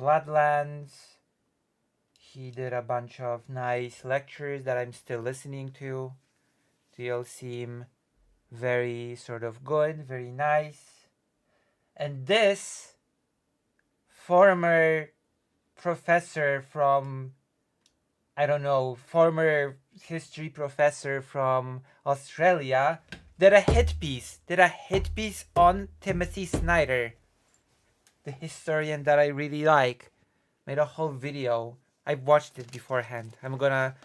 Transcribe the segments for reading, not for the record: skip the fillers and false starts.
Bloodlands. He did a bunch of nice lectures that I'm still listening to. They all seem very sort of good, very nice. And this former professor from, I don't know, former history professor from Australia did a hit piece on Timothy Snyder, the historian that I really like. Made a whole video. I've watched it beforehand. I'm gonna,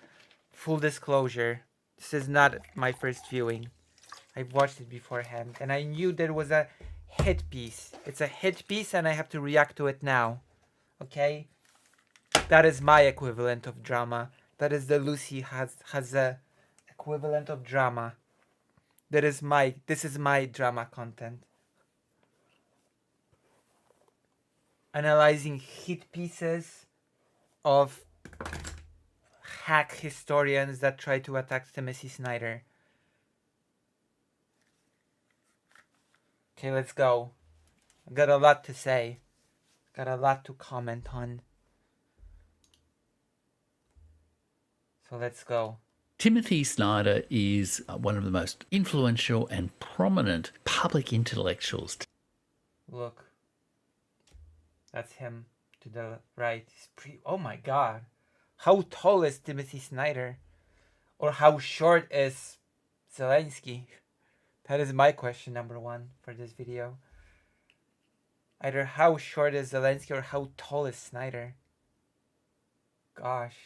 full disclosure, this is not my first viewing. I've watched it beforehand and I knew there was a hit piece. It's a hit piece and I have to react to it now. Okay? That is my equivalent of drama. That is the Lucy has a equivalent of drama. This is my drama content. Analyzing hit pieces of hack historians that try to attack Timothy Snyder. Okay, let's go. I got a lot to say. Got a lot to comment on. So let's go. Timothy Snyder is one of the most influential and prominent public intellectuals. Look. That's him to the right. Oh my god. How tall is Timothy Snyder? Or how short is Zelensky? That is my question number one for this video. Either how short is Zelensky or how tall is Snyder? Gosh.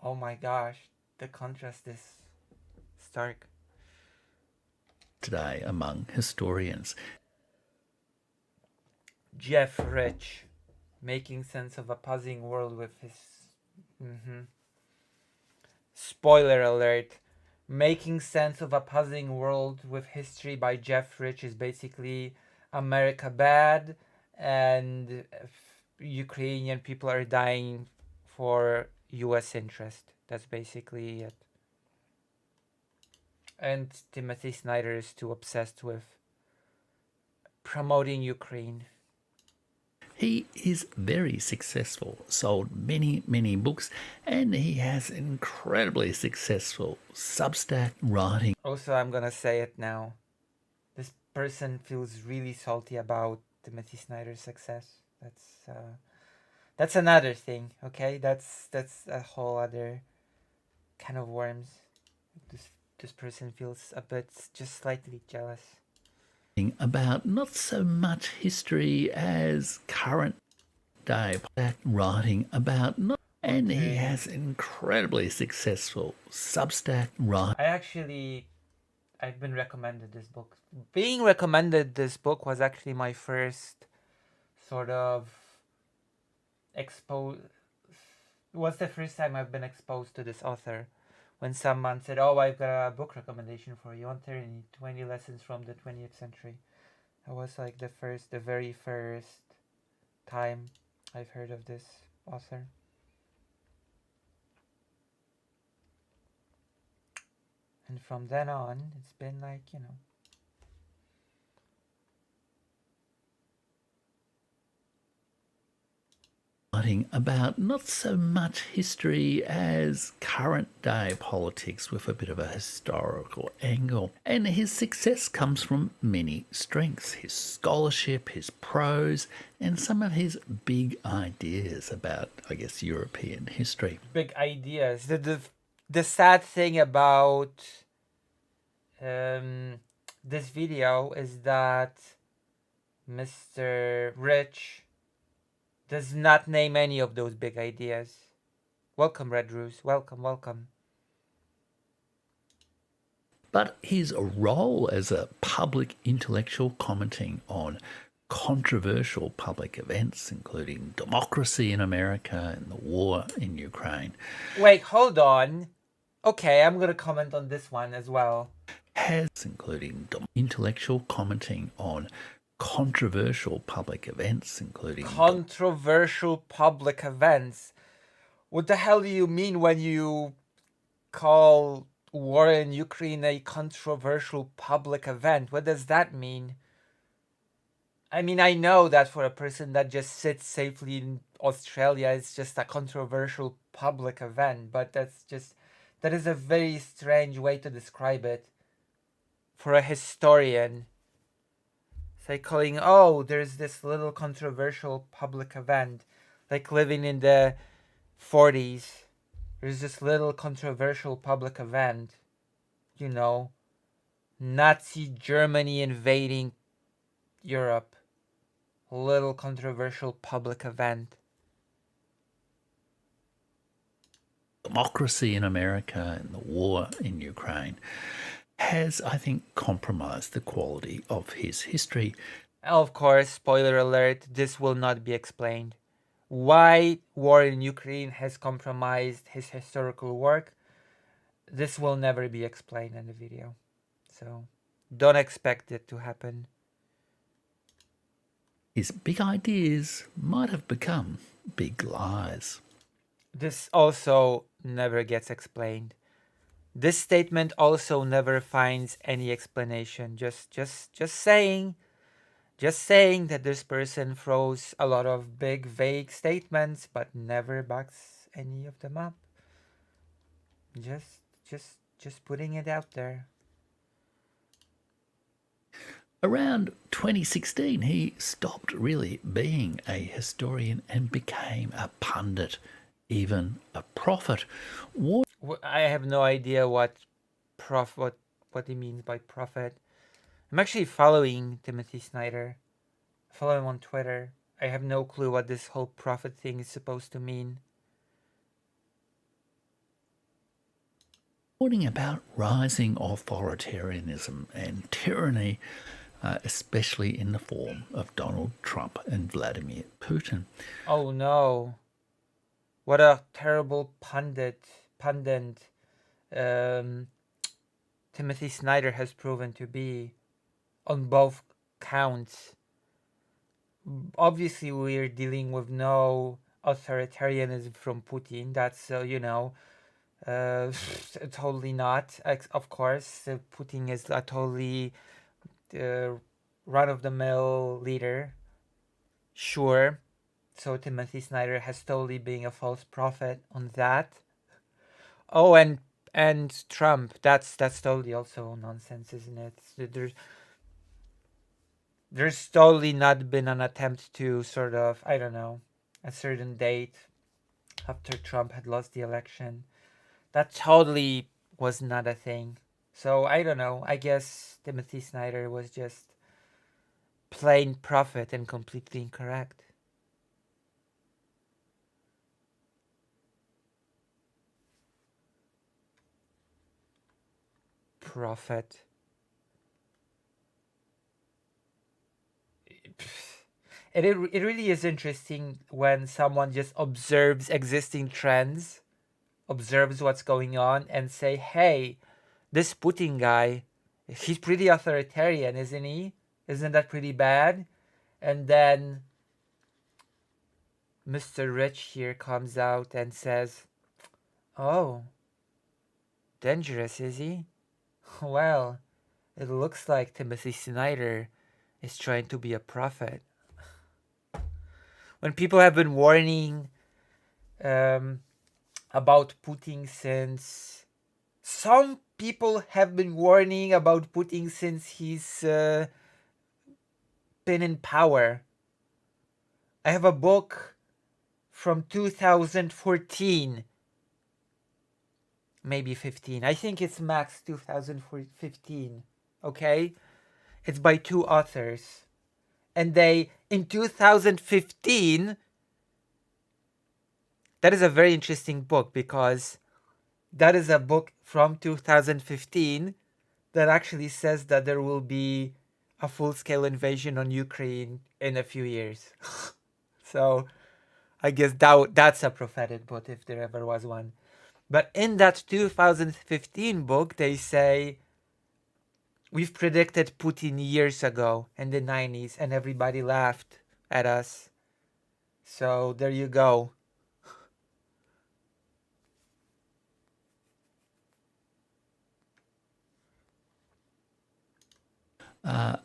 Oh my gosh. The contrast is stark. Today among historians. Jeff Rich. Making sense of a puzzling world with his... Spoiler alert. Making Sense of a Puzzling World with History by Jeff Rich is basically America bad and Ukrainian people are dying for US interest. That's basically it. And Timothy Snyder is too obsessed with promoting Ukraine. He is very successful, sold many, many books, and he has incredibly successful Substack writing. Also, I'm gonna say it now. This person feels really salty about Timothy Snyder's success. That's another thing, okay? That's a whole other can of worms. This person feels a bit, just slightly jealous. About not so much history as current day, writing about not, and he has an incredibly successful Substack writing. I've been recommended this book. Being recommended this book was actually my first sort of was the first time I've been exposed to this author. When someone said, oh, I've got a book recommendation for you on 20 lessons from the 20th century. That was like the very first time I've heard of this author. And from then on, it's been like, writing about not so much history as current day politics with a bit of a historical angle. And his success comes from many strengths: his scholarship, his prose, and some of his big ideas about, I guess, European history. Big ideas. The sad thing about this video is that Mr. Rich does not name any of those big ideas. Welcome, Red Roos. Welcome, welcome. But his role as a public intellectual commenting on controversial public events, including democracy in America and the war in Ukraine. Wait, hold on. Okay, I'm going to comment on this one as well. Including intellectual commenting on controversial public events, including... Controversial public events? What the hell do you mean when you call war in Ukraine a controversial public event? What does that mean? I mean, I know that for a person that just sits safely in Australia, it's just a controversial public event, but that is a very strange way to describe it for a historian. It's like calling, oh, there's this little controversial public event, like living in the 40s. There's this little controversial public event, you know, Nazi Germany invading Europe. Little controversial public event. Democracy in America and the war in Ukraine has, I think, compromised the quality of his history. Of course, spoiler alert, this will not be explained. Why war in Ukraine has compromised his historical work, this will never be explained in the video. So, don't expect it to happen. His big ideas might have become big lies. This also never gets explained. This statement also never finds any explanation. Just saying that this person throws a lot of big vague statements but never backs any of them up. Just putting it out there. Around 2016, he stopped really being a historian and became a pundit, even a prophet. I have no idea what he means by prophet. I'm actually following Timothy Snyder. I follow him on Twitter. I have no clue what this whole prophet thing is supposed to mean. Warning about rising authoritarianism and tyranny, especially in the form of Donald Trump and Vladimir Putin. Oh no. What a terrible pundit Timothy Snyder has proven to be on both counts. Obviously, we're dealing with no authoritarianism from Putin. That's, totally not. Of course, Putin is a totally run-of-the-mill leader. Sure. So Timothy Snyder has totally been a false prophet on that. Oh, and Trump. That's totally also nonsense, isn't it? There's totally not been an attempt to sort of, I don't know, a certain date after Trump had lost the election. That totally was not a thing. So I don't know. I guess Timothy Snyder was just plain prophet and completely incorrect. Prophet. It really is interesting when someone just observes existing trends, observes what's going on, and say, hey, this Putin guy, he's pretty authoritarian, isn't he? Isn't that pretty bad? And then Mr. Rich here comes out and says, oh, dangerous, is he? Well, it looks like Timothy Snyder is trying to be a prophet. When people have been warning about Putin since... Some people have been warning about Putin since he's been in power. I have a book from 2014. Maybe 15. I think it's max 2015. Okay? It's by two authors. And they, in 2015, that is a very interesting book because that is a book from 2015 that actually says that there will be a full-scale invasion on Ukraine in a few years. So I guess that's a prophetic book if there ever was one. But in that 2015 book, they say, we've predicted Putin years ago in the 90s and everybody laughed at us. So there you go.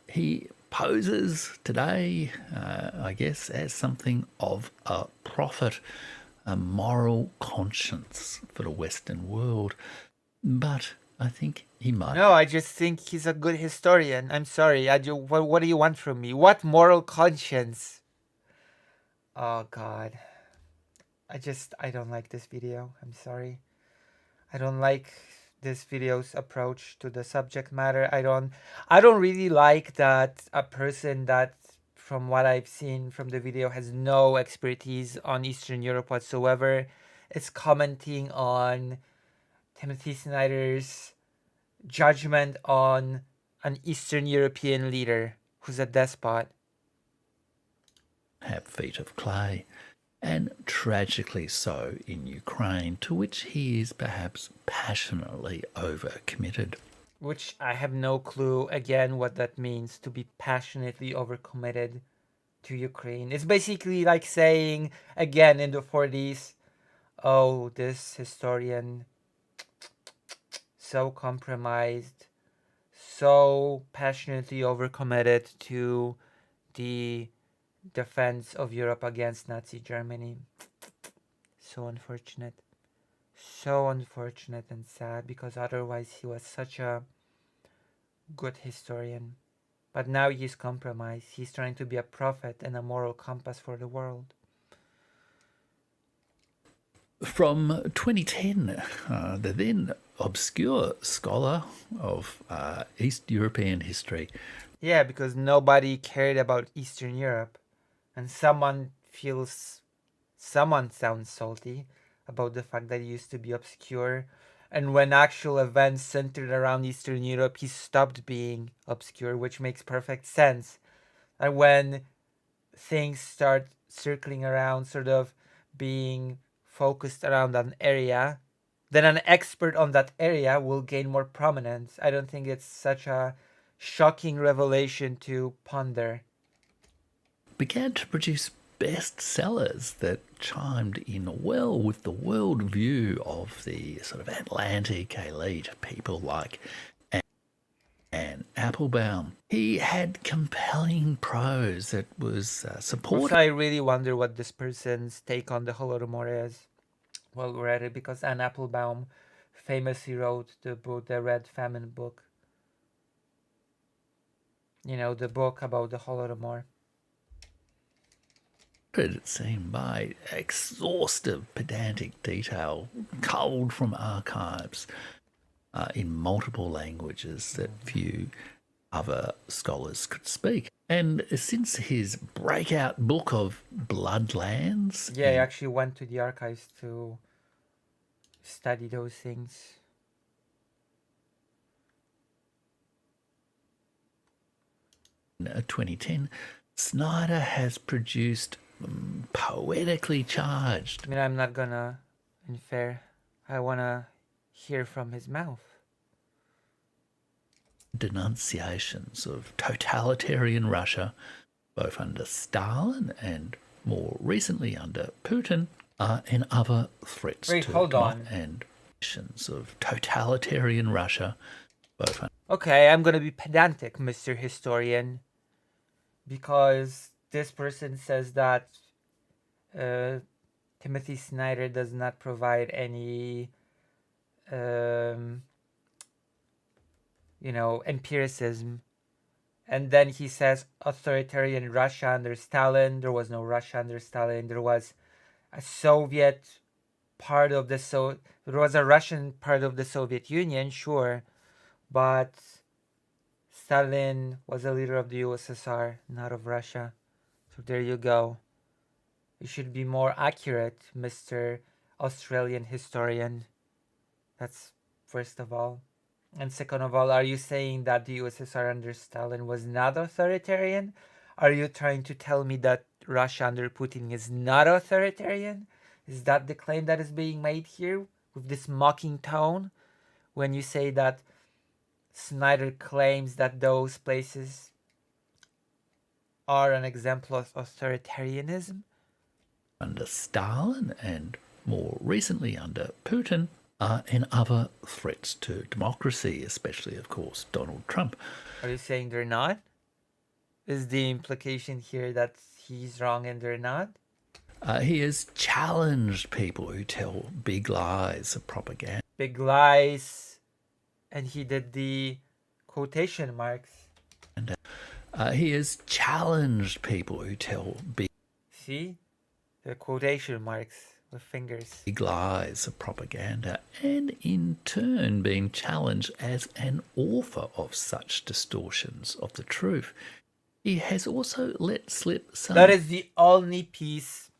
He poses today, I guess, as something of a prophet, a moral conscience for the Western world. But I think he might. No, I just think he's a good historian. I'm sorry. What do you want from me? What moral conscience? Oh, God. I don't like this video. I'm sorry. I don't like this video's approach to the subject matter. I don't really like that a person that, from what I've seen from the video, has no expertise on Eastern Europe whatsoever is commenting on Timothy Snyder's judgment on an Eastern European leader who's a despot. Have feet of clay, and tragically so in Ukraine, to which he is perhaps passionately overcommitted. Which I have no clue, again, what that means, to be passionately overcommitted to Ukraine. It's basically like saying, again, in the 40s, oh, this historian, so compromised, so passionately overcommitted to the defense of Europe against Nazi Germany. So unfortunate. So unfortunate and sad, because otherwise he was such a good historian. But now he's compromised. He's trying to be a prophet and a moral compass for the world. From 2010, the then obscure scholar of East European history. Yeah, because nobody cared about Eastern Europe. And someone sounds salty about the fact that he used to be obscure. And when actual events centered around Eastern Europe, he stopped being obscure, which makes perfect sense. And when things start circling around, sort of being focused around an area, then an expert on that area will gain more prominence. I don't think it's such a shocking revelation to ponder. Began to produce bestsellers that chimed in well with the worldview of the sort of Atlantic elite, people like Anne Applebaum. He had compelling prose that was supported. I really wonder what this person's take on the Holodomor is. Well, we're at it, because Anne Applebaum famously wrote the book, the Red Famine book. You know, the book about the Holodomor. It seemed by exhaustive, pedantic detail, culled from archives in multiple languages that few other scholars could speak. And since his breakout book of Bloodlands... Yeah, I actually went to the archives to study those things. In 2010, Snyder has produced poetically charged... I mean, I'm not gonna infer. I wanna hear from his mouth. ...denunciations of totalitarian Russia, both under Stalin and more recently under Putin, and other threats Wait, to hold on. And of totalitarian Russia, both. Okay, I'm gonna be pedantic, Mr. Historian, because this person says that Timothy Snyder does not provide any empiricism. And then he says authoritarian Russia under Stalin. There was no Russia under Stalin. There was a Soviet part of the there was a Russian part of the Soviet Union, sure, but Stalin was a leader of the USSR, not of Russia. So there you go. You should be more accurate, Mr. Australian historian. That's first of all. And second of all, are you saying that the USSR under Stalin was not authoritarian? Are you trying to tell me that Russia under Putin is not authoritarian? Is that the claim that is being made here with this mocking tone? When you say that Snyder claims that those places are an example of authoritarianism? Under Stalin and more recently under Putin, and other threats to democracy, especially, of course, Donald Trump. Are you saying they're not? Is the implication here that he's wrong and they're not? He has challenged people who tell big lies of propaganda. Big lies. And he did the quotation marks. He has challenged people who tell See? The quotation marks with fingers. big lies of propaganda, and in turn being challenged as an author of such distortions of the truth. He has also let slip some... That is the only piece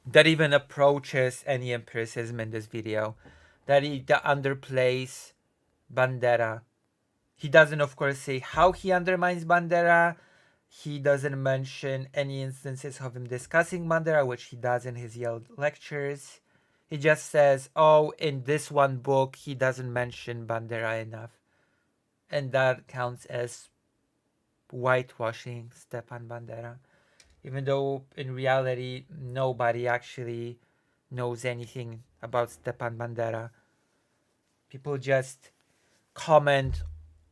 that even approaches any empiricism in this video. That underplays Bandera. He doesn't, of course, say how he undermines Bandera. He doesn't mention any instances of him discussing Bandera, which he does in his Yale lectures. He just says, oh, in this one book, he doesn't mention Bandera enough. And that counts as whitewashing Stepan Bandera. Even though in reality, nobody actually knows anything about Stepan Bandera. People just comment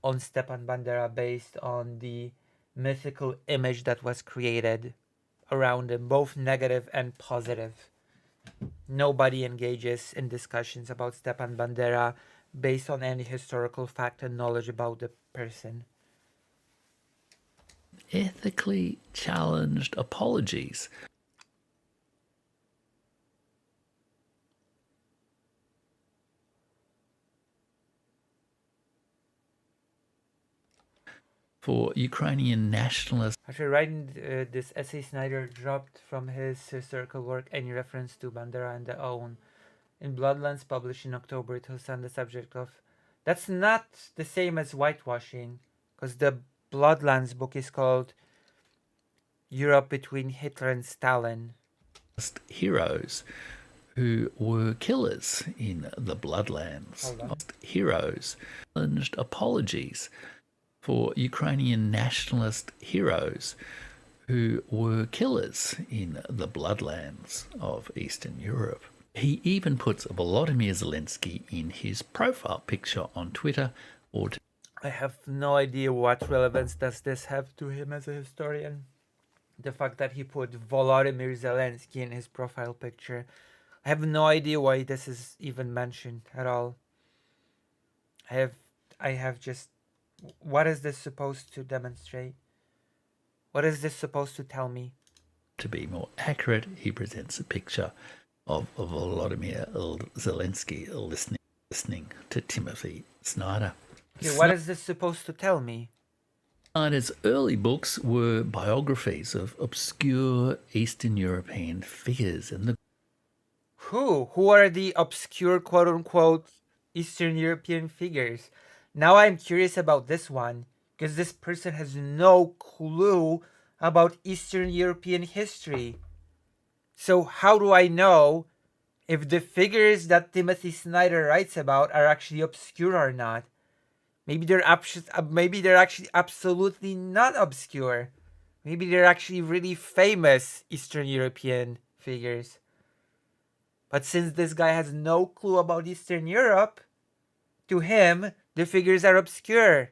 on Stepan Bandera based on the mythical image that was created around him, both negative and positive. Nobody engages in discussions about Stepan Bandera based on any historical fact and knowledge about the person. ethically challenged apologies for Ukrainian nationalists. After writing this essay, Snyder dropped from his historical work any reference to Bandera and the own in Bloodlands, published in October 2000, the subject of... That's not the same as whitewashing, because the Bloodlands book is called Europe Between Hitler and Stalin. Heroes who were killers in the Bloodlands. Heroes challenged apologies for Ukrainian nationalist heroes who were killers in the Bloodlands of Eastern Europe. He even puts Volodymyr Zelensky in his profile picture on Twitter. I have no idea what relevance does this have to him as a historian. The fact that he put Volodymyr Zelensky in his profile picture. I have no idea why this is even mentioned at all. I have just... What is this supposed to demonstrate? What is this supposed to tell me? To be more accurate, he presents a picture of Volodymyr Zelensky listening to Timothy Snyder. Okay, what is this supposed to tell me? Snyder's early books were biographies of obscure Eastern European figures and the... Who are the obscure quote-unquote Eastern European figures? Now I'm curious about this one, because this person has no clue about Eastern European history. So how do I know if the figures that Timothy Snyder writes about are actually obscure or not? Maybe they're actually absolutely not obscure. Maybe they're actually really famous Eastern European figures. But since this guy has no clue about Eastern Europe, to him, the figures are obscure.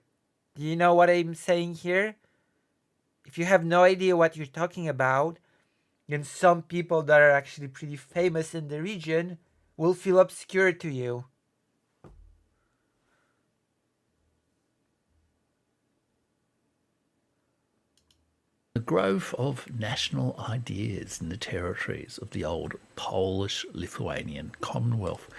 Do you know what I'm saying here? If you have no idea what you're talking about, then some people that are actually pretty famous in the region will feel obscure to you. The growth of national ideas in the territories of the old Polish-Lithuanian Commonwealth.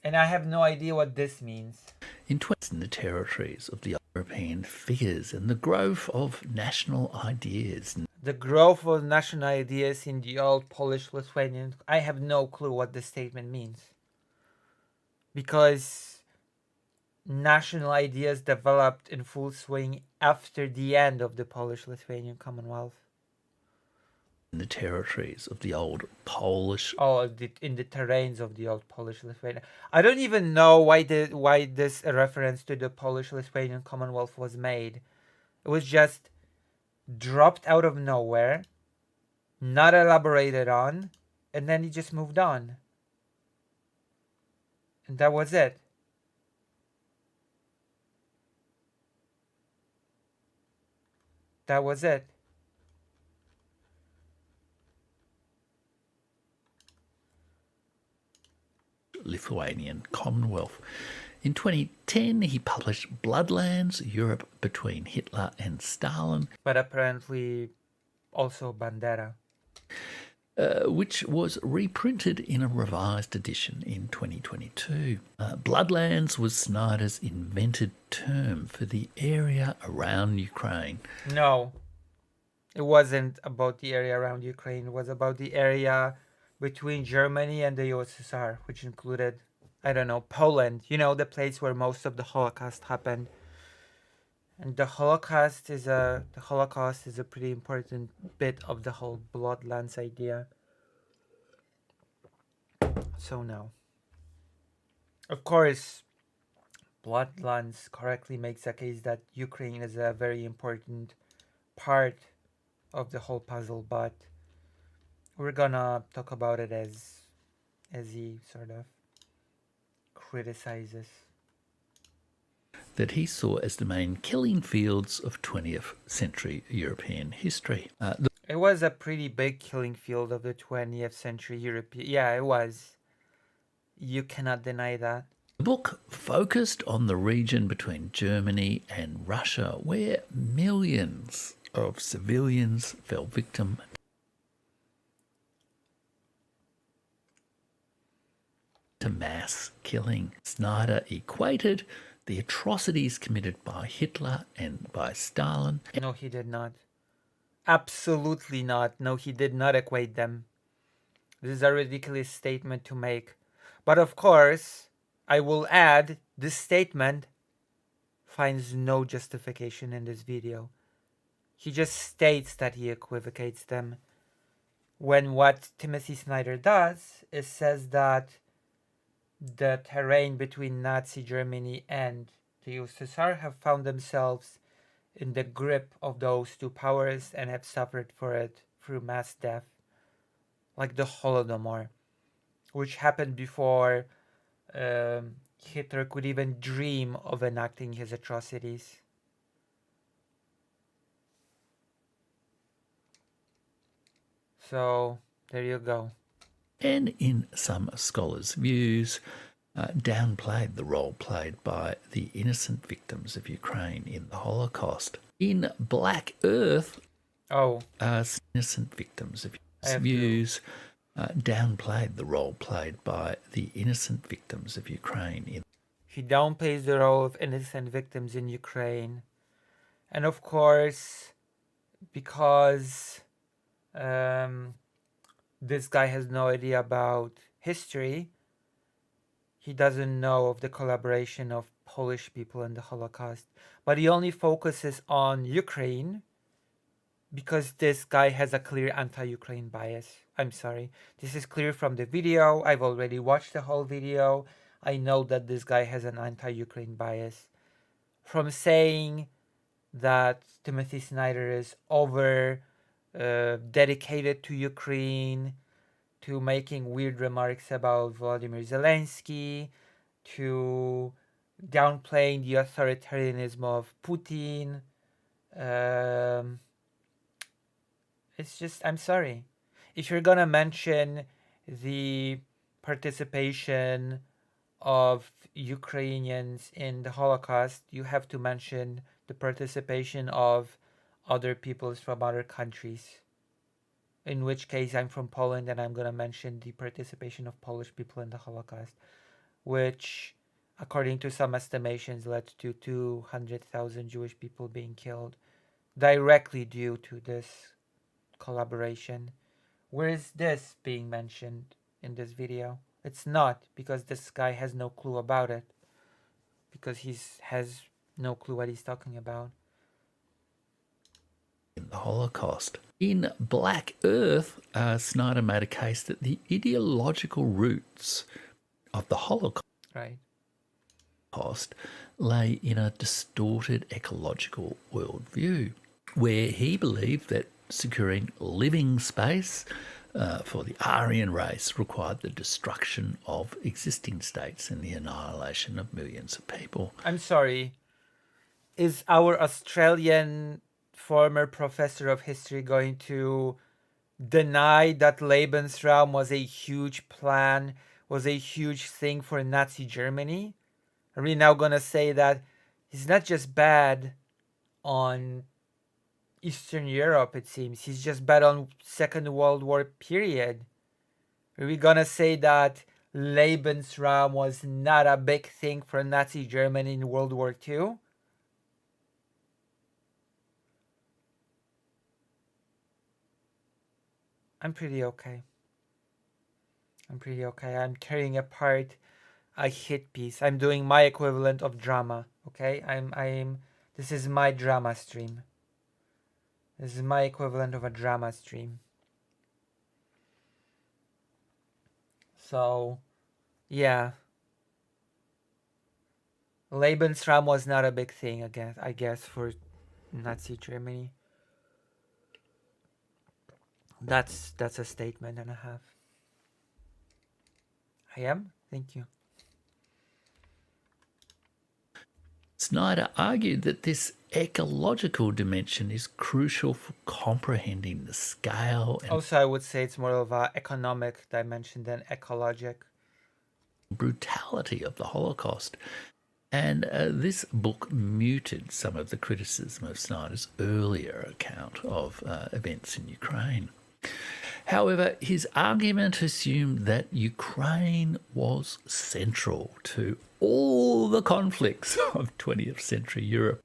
And I have no idea what this means. In the territories of the European figures and the growth of national ideas. The growth of national ideas in the old Polish-Lithuanian... I have no clue what this statement means. Because national ideas developed in full swing after the end of the Polish-Lithuanian Commonwealth. In the territories of the old Polish... in the terrains of the old Polish-Lithuania. I don't even know why this reference to the Polish-Lithuanian Commonwealth was made. It was just dropped out of nowhere, not elaborated on, and then he just moved on. And that was it. That was it. Lithuanian Commonwealth. In 2010, he published Bloodlands, Europe Between Hitler and Stalin, But apparently also Bandera. which was reprinted in a revised edition in 2022. Bloodlands was Snyder's invented term for the area around Ukraine. No, it wasn't about the area around Ukraine. It was about the area between Germany and the USSR, which included, I don't know, Poland. You know, the place where most of the Holocaust happened. And the Holocaust is a pretty important bit of the whole Bloodlands idea. So no. Of course, Bloodlands correctly makes a case that Ukraine is a very important part of the whole puzzle, but we're gonna talk about it as he sort of criticizes. That he saw as the main killing fields of 20th century European history. It was a pretty big killing field of the 20th century European. Yeah, it was. You cannot deny that. The book focused on the region between Germany and Russia, where millions of civilians fell victim to mass killing. Snyder equated the atrocities committed by Hitler and by Stalin. No, he did not. Absolutely not. No, he did not equate them. This is a ridiculous statement to make. But of course, I will add, this statement finds no justification in this video. He just states that he equivocates them. When what Timothy Snyder does is says that the terrain between Nazi Germany and the USSR have found themselves in the grip of those two powers and have suffered for it through mass death, like the Holodomor, which happened before Hitler could even dream of enacting his atrocities. So, there you go. And in some scholars' views, downplayed the role played by the innocent victims of Ukraine in the Holocaust. In Black Earth, innocent victims of views downplayed the role played by the innocent victims of Ukraine. He downplays the role of innocent victims in Ukraine. And of course, because this guy has no idea about history, he doesn't know of the collaboration of Polish people in the Holocaust. But he only focuses on Ukraine because this guy has a clear anti-Ukraine bias. I'm sorry. This is clear from the video. I've already watched the whole video. I know that this guy has an anti-Ukraine bias. From saying that Timothy Snyder is over dedicated to Ukraine, to making weird remarks about Volodymyr Zelensky, to downplaying the authoritarianism of Putin. It's just, I'm sorry. If you're gonna mention the participation of Ukrainians in the Holocaust, you have to mention the participation of other peoples from other countries. In which case, I'm from Poland and I'm gonna mention the participation of Polish people in the Holocaust, which, according to some estimations, led to 200,000 Jewish people being killed directly due to this collaboration. Where is this being mentioned in this video? It's not, because this guy has no clue about it. Because he has no clue what he's talking about. In the Holocaust. In Black Earth, Snyder made a case that the ideological roots of the Holocaust lay in a distorted ecological worldview, where he believed that securing living space for the Aryan race required the destruction of existing states and the annihilation of millions of people. I'm sorry. Is our Australian former professor of history going to deny that Lebensraum was a huge plan was a huge thing for Nazi Germany? Are we now gonna say that he's not just bad on Eastern Europe, it seems. He's just bad on Second World War period. Are we gonna say that Lebensraum was not a big thing for Nazi Germany in World War II? I'm pretty okay. I'm tearing apart a hit piece. I'm doing my equivalent of drama. Okay? This is my drama stream. This is my equivalent of a drama stream. So, yeah. Lebensraum was not a big thing, I guess, for Nazi Germany. That's a statement and a half. I am? Thank you. Snyder argued that this ecological dimension is crucial for comprehending the scale and Also, I would say it's more of an economic dimension than ecologic. brutality of the Holocaust. And this book muted some of the criticism of Snyder's earlier account of events in Ukraine. However, his argument assumed that Ukraine was central to all the conflicts of 20th century Europe.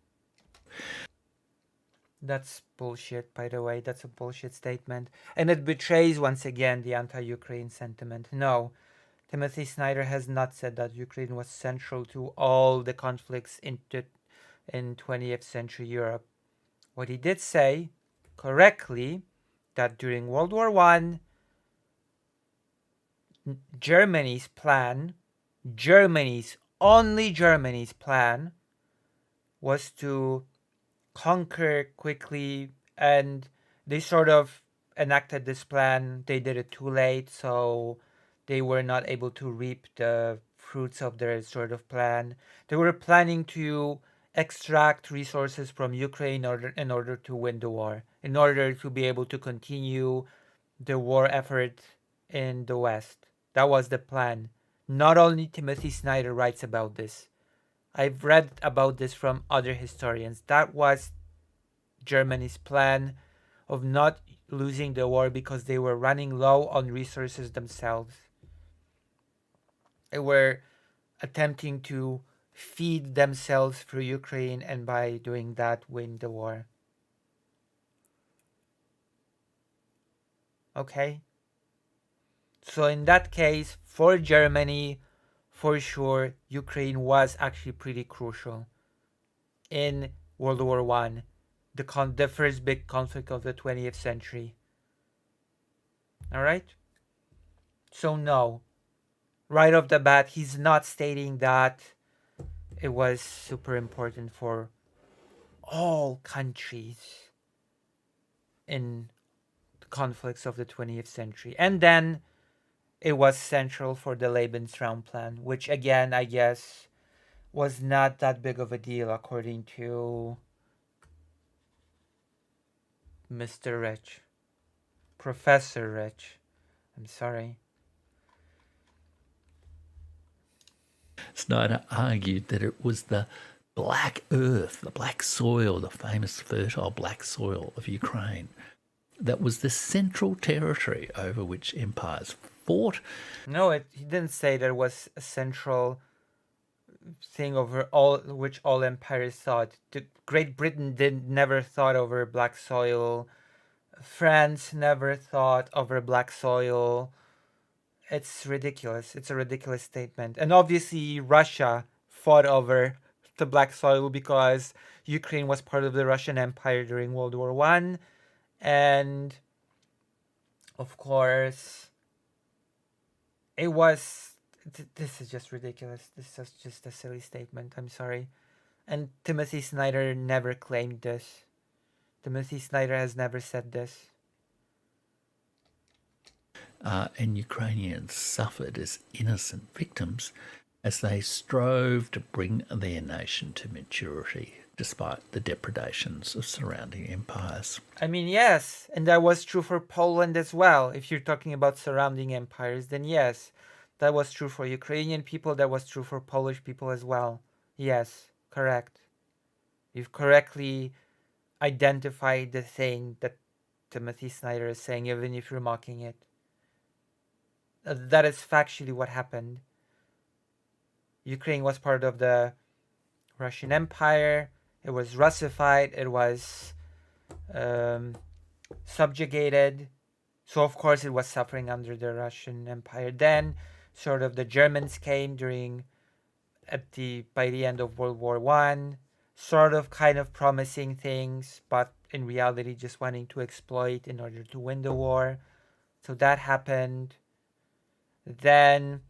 That's bullshit, by the way. That's a bullshit statement. And it betrays once again the anti-Ukraine sentiment. No, Timothy Snyder has not said that Ukraine was central to all the conflicts in 20th century Europe. What he did say, correctly, that during World War I, Germany's plan, only Germany's plan, was to conquer quickly, and they sort of enacted this plan. They did it too late, so they were not able to reap the fruits of their sort of plan. They were planning to extract resources from Ukraine in order to win the war, in order to be able to continue the war effort in the West. That was the plan. Not only Timothy Snyder writes about this. I've read about this from other historians. That was Germany's plan of not losing the war because they were running low on resources themselves. They were attempting to feed themselves through Ukraine, and by doing that, win the war. Okay? So in that case, for Germany, for sure, Ukraine was actually pretty crucial in World War I, the first big conflict of the 20th century. Alright? So no, right off the bat, he's not stating that it was super important for all countries in the conflicts of the 20th century. And then it was central for the Lebensraum plan, which again, I guess, was not that big of a deal according to Mr. Rich. Professor Rich. I'm sorry. Snyder argued that it was the black earth, the black soil, the famous fertile black soil of Ukraine, that was the central territory over which empires fought. No, he didn't say there was a central thing over all which all empires thought. Great Britain never thought over black soil. France never thought over black soil. It's ridiculous. It's a ridiculous statement. And obviously Russia fought over the black soil because Ukraine was part of the Russian Empire during World War I. And of course, it was... This is just ridiculous. This is just a silly statement. I'm sorry. And Timothy Snyder never claimed this. Timothy Snyder has never said this. And Ukrainians suffered as innocent victims as they strove to bring their nation to maturity despite the depredations of surrounding empires. I mean, yes, and that was true for Poland as well. If you're talking about surrounding empires, then yes, That was true for Ukrainian people. That was true for Polish people as well. Yes, correct. You've correctly identified the thing that Timothy Snyder is saying, even if you're mocking it. That is factually what happened. Ukraine was part of the Russian Empire. It was Russified. It was subjugated. So of course it was suffering under the Russian Empire. Then sort of the Germans came by the end of World War One, sort of kind of promising things, but in reality just wanting to exploit in order to win the war. So that happened. Then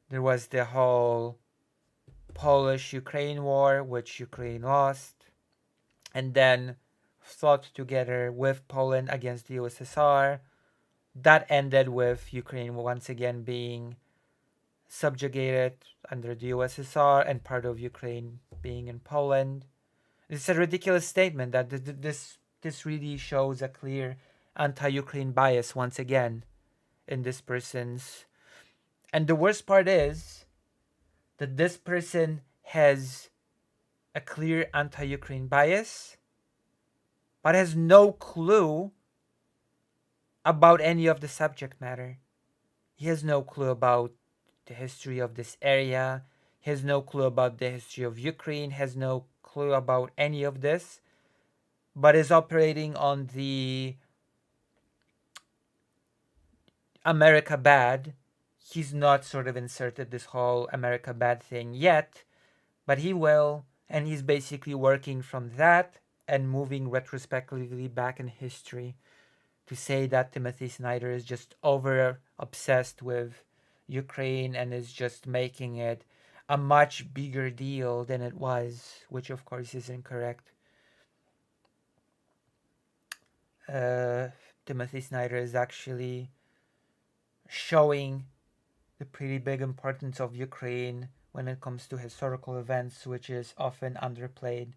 there was the whole Polish-Ukraine war, which Ukraine lost, and then fought together with Poland against the USSR. That ended with Ukraine once again being subjugated under the USSR and part of Ukraine being in Poland. It's a ridiculous statement that this really shows a clear anti-Ukraine bias once again in this person's. And the worst part is that this person has a clear anti-Ukraine bias, but has no clue about any of the subject matter. He has no clue about the history of this area. He has no clue about the history of Ukraine. Has no clue about any of this, but is operating on the America bad. He's not sort of inserted this whole America bad thing yet, but he will, and he's basically working from that and moving retrospectively back in history to say that Timothy Snyder is just over obsessed with Ukraine and is just making it a much bigger deal than it was, which of course is incorrect. Timothy Snyder is actually showing the pretty big importance of Ukraine when it comes to historical events, which is often underplayed.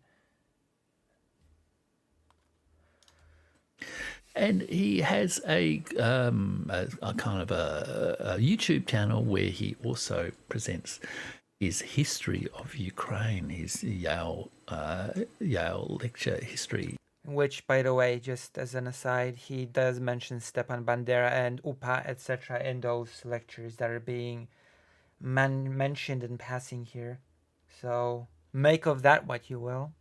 And he has a kind of a YouTube channel where he also presents his history of Ukraine, his Yale lecture history. Which, by the way, just as an aside, he does mention Stepan Bandera and UPA, etc. in those lectures that are being mentioned in passing here. So make of that what you will.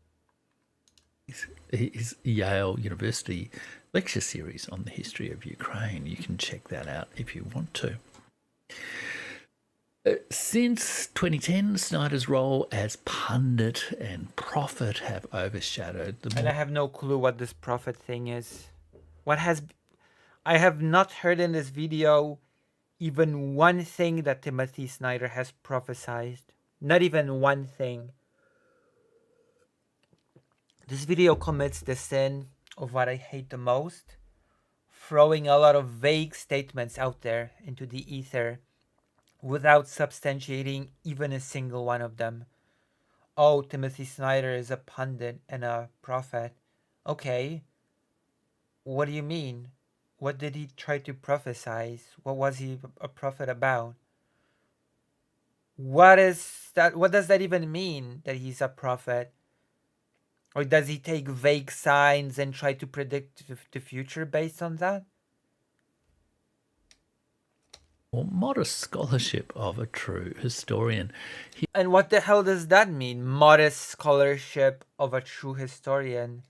His Yale University lecture series on the history of Ukraine. You can check that out if you want to. Since 2010, Snyder's role as pundit and prophet have overshadowed the... And I have no clue what this prophet thing is. I have not heard in this video even one thing that Timothy Snyder has prophesied. Not even one thing. This video commits the sin of what I hate the most, throwing a lot of vague statements out there into the ether without substantiating even a single one of them. Oh, Timothy Snyder is a pundit and a prophet. Okay. What do you mean? What did he try to prophesize? What was he a prophet about? What is that? What does that even mean, that he's a prophet? Or does he take vague signs and try to predict the future based on that? Or modest scholarship of a true historian. And what the hell does that mean? Modest scholarship of a true historian.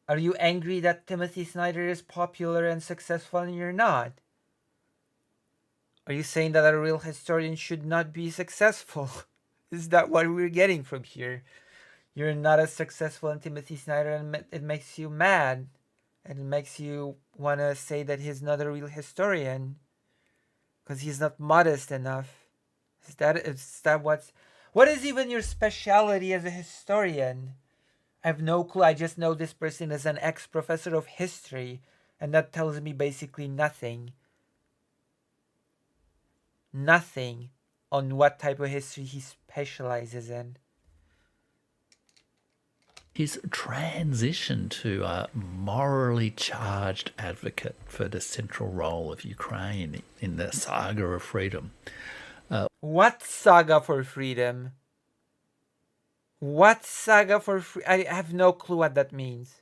Are you angry that Timothy Snyder is popular and successful and you're not? Are you saying that a real historian should not be successful? Is that what we're getting from here? You're not as successful as Timothy Snyder and it makes you mad. And it makes you want to say that he's not a real historian. Because he's not modest enough. Is that what is even your specialty as a historian? I have no clue. I just know this person is an ex-professor of history, and that tells me basically nothing. Nothing on what type of history he specializes in. his transition to a morally charged advocate for the central role of Ukraine in the saga of freedom. What saga for freedom? What saga for free? I have no clue what that means.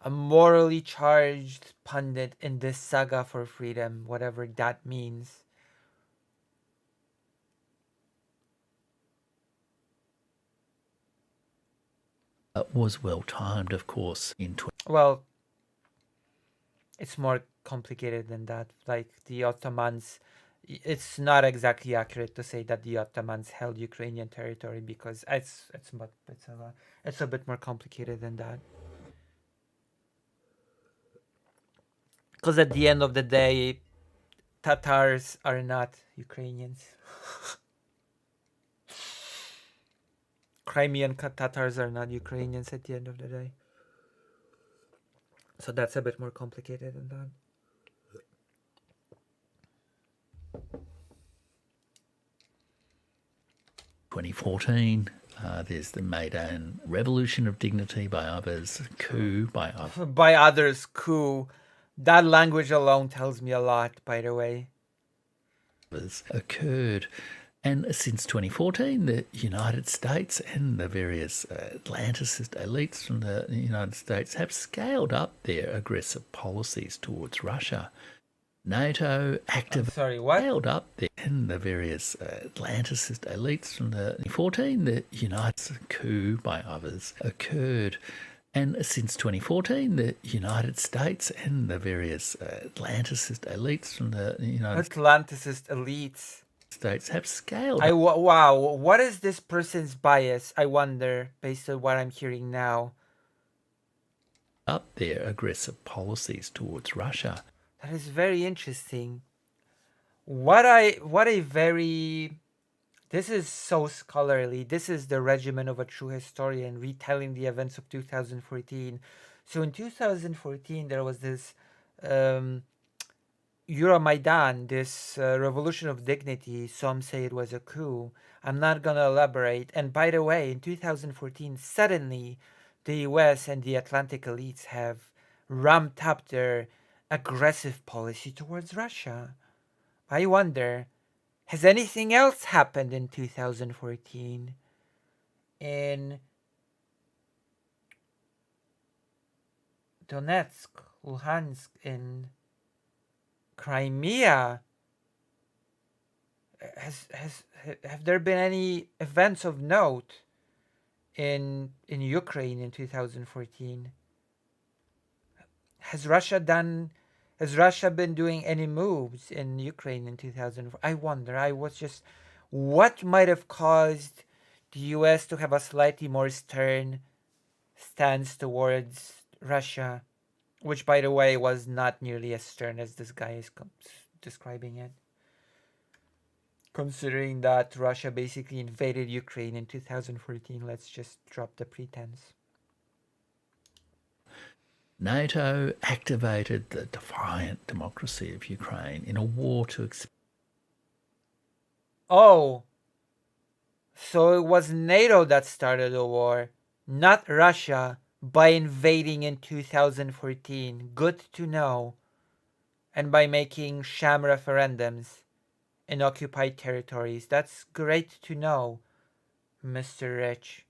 A morally charged pundit in this saga for freedom, whatever that means. Was well timed, of course, Well, it's more complicated than that. Like the Ottomans, it's not exactly accurate to say that the Ottomans held Ukrainian territory because it's a bit more complicated than that. Because at the end of the day, Tatars are not Ukrainians. Crimean Tatars are not Ukrainians at the end of the day. So that's a bit more complicated than that. (2014). There's the Maidan Revolution of Dignity by others, coup by others. By others, coup. That language alone tells me a lot, by the way. Occurred. And since 2014, the United States and the various Atlanticist elites from the United States have scaled up their aggressive policies towards Russia. NATO scaled up their, and the various Atlanticist elites from the 2014, the United coup by others occurred. And since 2014, the United States and the various Atlanticist elites from the Atlanticist elites States have scaled. Wow, what is this person's bias? I wonder, based on what I'm hearing now. Up their aggressive policies towards Russia. That is very interesting. This is so scholarly. This is the regimen of a true historian retelling the events of 2014. So in 2014, there was this Euromaidan, this revolution of dignity. Some say it was a coup. I'm not going to elaborate. And by the way, in 2014, suddenly the US and the Atlantic elites have ramped up their aggressive policy towards Russia. I wonder, has anything else happened in 2014? In Donetsk, Luhansk, in Crimea, have there been any events of note in Ukraine in 2014? Has Russia been doing any moves in Ukraine in 2004? I wonder. What might have caused the US to have a slightly more stern stance towards Russia, which, by the way, was not nearly as stern as this guy is describing it. Considering that Russia basically invaded Ukraine in 2014, let's just drop the pretense. NATO activated the defiant democracy of Ukraine in a war to... Oh, so it was NATO that started the war, not Russia, by invading in 2014. Good to know. And by making sham referendums in occupied territories. That's great to know, Mr. Rich.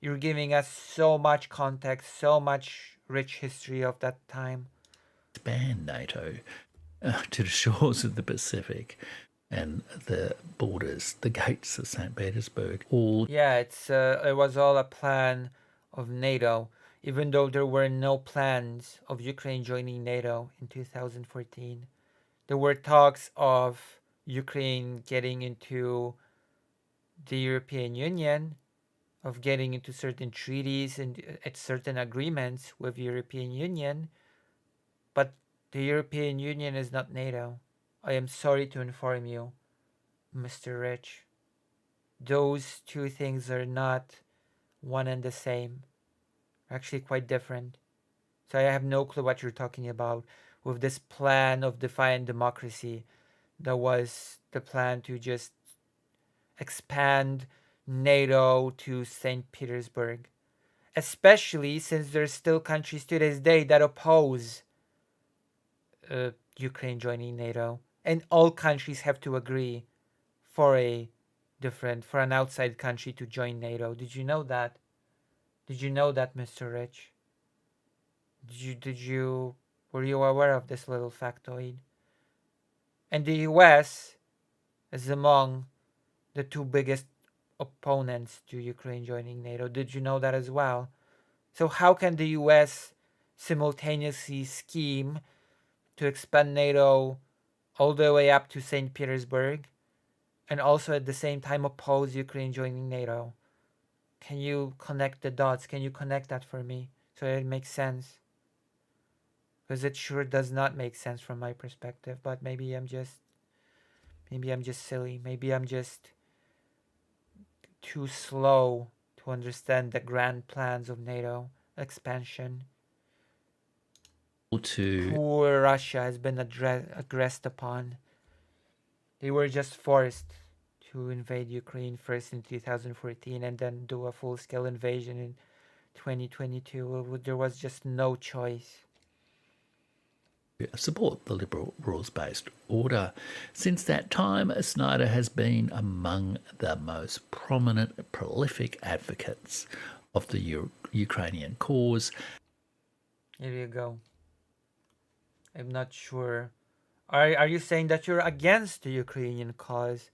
You're giving us so much context, so much rich history of that time. Expand NATO to the shores of the Pacific and the borders, the gates of St. Petersburg. It was all a plan of NATO, even though there were no plans of Ukraine joining NATO in 2014. There were talks of Ukraine getting into the European Union, of getting into certain treaties and certain agreements with the European Union, but the European Union is not NATO. I am sorry to inform you, Mr. Rich. Those two things are not one and the same. They're actually quite different. So I have no clue what you're talking about with this plan of defiant democracy. That was the plan to just expand NATO to St. Petersburg. especially since there's still countries to this day that oppose Ukraine joining NATO, and all countries have to agree for an outside country to join NATO. Did you know that? Did you know that, Mr. Rich? Were you aware of this little factoid? And the US is among the two biggest opponents to Ukraine joining NATO. Did you know that as well? So how can the US simultaneously scheme to expand NATO all the way up to St. Petersburg and also at the same time oppose Ukraine joining NATO? Can you connect the dots? Can you connect that for me so it makes sense? Because it sure does not make sense from my perspective, but maybe I'm just silly. Maybe I'm just too slow to understand the grand plans of NATO expansion. Poor Russia has been aggressed upon. They were just forced to invade Ukraine first in 2014 and then do a full-scale invasion in 2022. There was just no choice. Support the liberal rules-based order. Since that time, Snyder has been among the most prominent, prolific advocates of the Ukrainian cause. Here you go. I'm not sure. Are you saying that you're against the Ukrainian cause?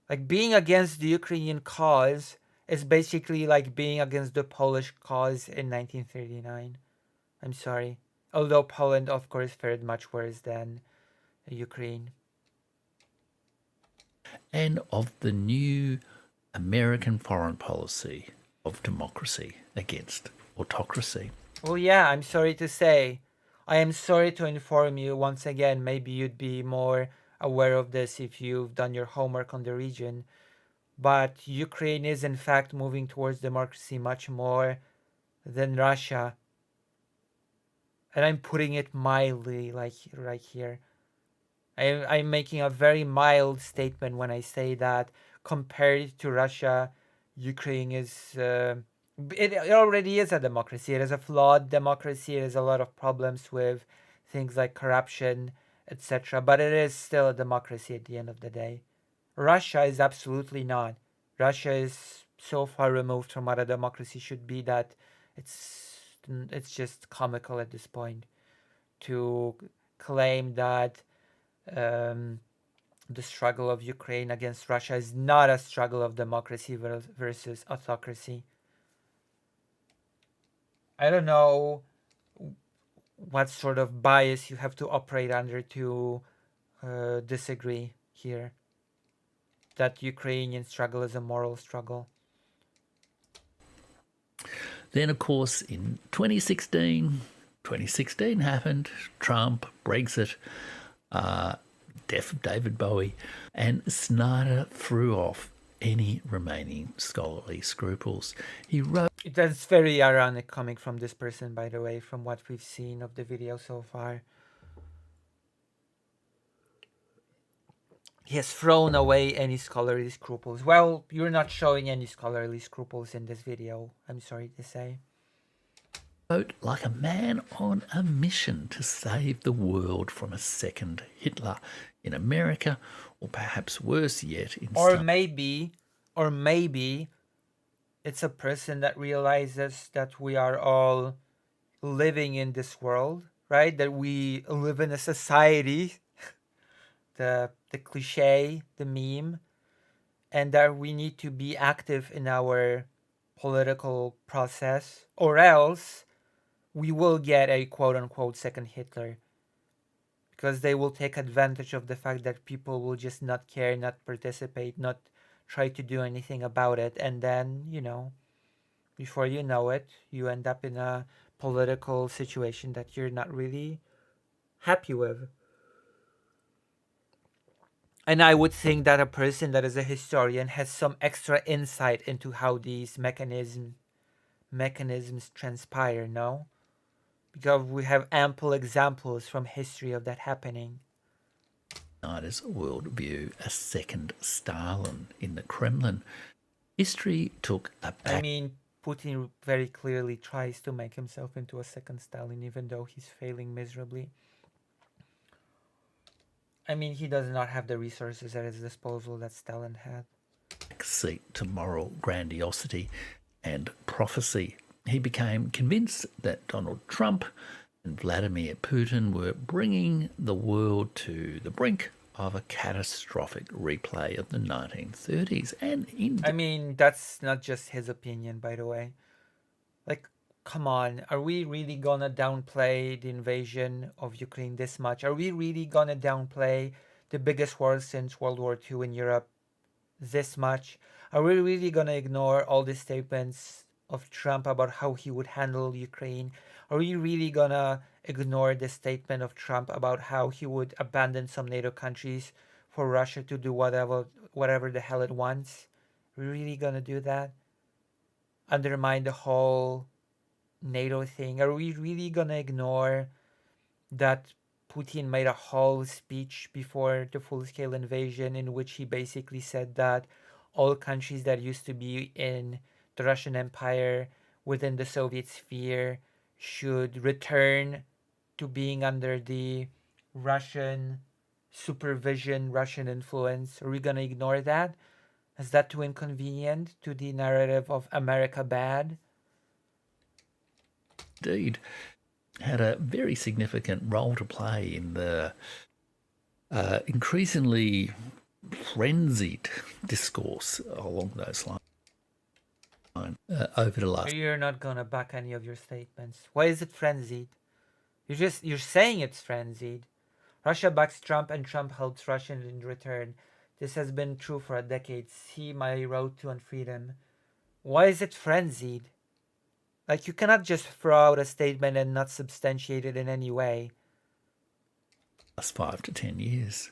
Like, being against the Ukrainian cause is basically like being against the Polish cause in 1939. I'm sorry. Although Poland, of course, fared much worse than Ukraine. And of the new American foreign policy of democracy against autocracy. Well, yeah, I'm sorry to say. I am sorry to inform you once again. Maybe you'd be more aware of this if you've done your homework on the region. But Ukraine is, in fact, moving towards democracy much more than Russia. And I'm putting it mildly, like right here. I'm making a very mild statement when I say that compared to Russia, Ukraine is. It already is a democracy. It is a flawed democracy. It has a lot of problems with things like corruption, etc. But it is still a democracy at the end of the day. Russia is absolutely not. Russia is so far removed from what a democracy should be that it's just comical at this point to claim that the struggle of Ukraine against Russia is not a struggle of democracy versus autocracy. I don't know what sort of bias you have to operate under to disagree here. That Ukrainian struggle is a moral struggle. Then, of course, in 2016 happened. Trump, Brexit, death of David Bowie, and Snyder threw off any remaining scholarly scruples. He wrote... That's very ironic coming from this person, by the way, from what we've seen of the video so far. He has thrown away any scholarly scruples. Well, you're not showing any scholarly scruples in this video, I'm sorry to say. Wrote like a man on a mission to save the world from a second Hitler in America, or perhaps worse yet, in or maybe it's a person that realizes that we are all living in this world, right? That we live in a society, the cliche, the meme, and that we need to be active in our political process, or else we will get a quote-unquote second Hitler, because they will take advantage of the fact that people will just not care, not participate, not try to do anything about it, and then, before you know it, you end up in a political situation that you're not really happy with. And I would think that a person that is a historian has some extra insight into how these mechanisms transpire, no? Because we have ample examples from history of that happening. Snyder's worldview, a second Stalin in the Kremlin. History took a back... I mean, Putin very clearly tries to make himself into a second Stalin, even though he's failing miserably. I mean, he does not have the resources at his disposal that Stalin had. Seat to moral grandiosity and prophecy. He became convinced that Donald Trump and Vladimir Putin were bringing the world to the brink of a catastrophic replay of the 1930s. I mean, that's not just his opinion, by the way. Like, come on, are we really gonna downplay the invasion of Ukraine this much? Are we really gonna downplay the biggest war since World War II in Europe this much? Are we really gonna ignore all the statements of Trump about how he would handle Ukraine? Are we really gonna ignore the statement of Trump about how he would abandon some NATO countries for Russia to do whatever the hell it wants? Are we really gonna do that? Undermine the whole NATO thing? Are we really gonna ignore that Putin made a whole speech before the full-scale invasion in which he basically said that all countries that used to be in the Russian Empire within the Soviet sphere should return to being under the Russian supervision, Russian influence? Are we gonna ignore that? Is that too inconvenient to the narrative of America bad? Indeed, had a very significant role to play in the increasingly frenzied discourse along those lines over the last. You're not gonna back any of your statements. Why is it frenzied? You're saying it's frenzied. Russia backs Trump and Trump helps Russia in return. This has been true for a decade. See my road to unfreedom. Why is it frenzied? Like, you cannot just throw out a statement and not substantiate it in any way. Last 5 to 10 years.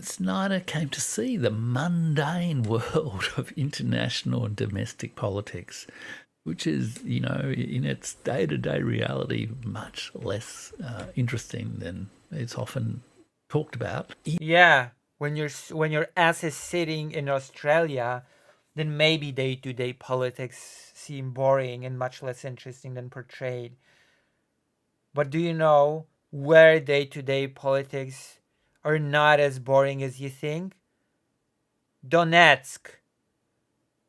Snyder came to see the mundane world of international and domestic politics, which is, you know, in its day-to-day reality, much less interesting than it's often talked about. Yeah, when your ass is sitting in Australia, then maybe day-to-day politics seem boring and much less interesting than portrayed. But do you know where day-to-day politics are not as boring as you think? Donetsk.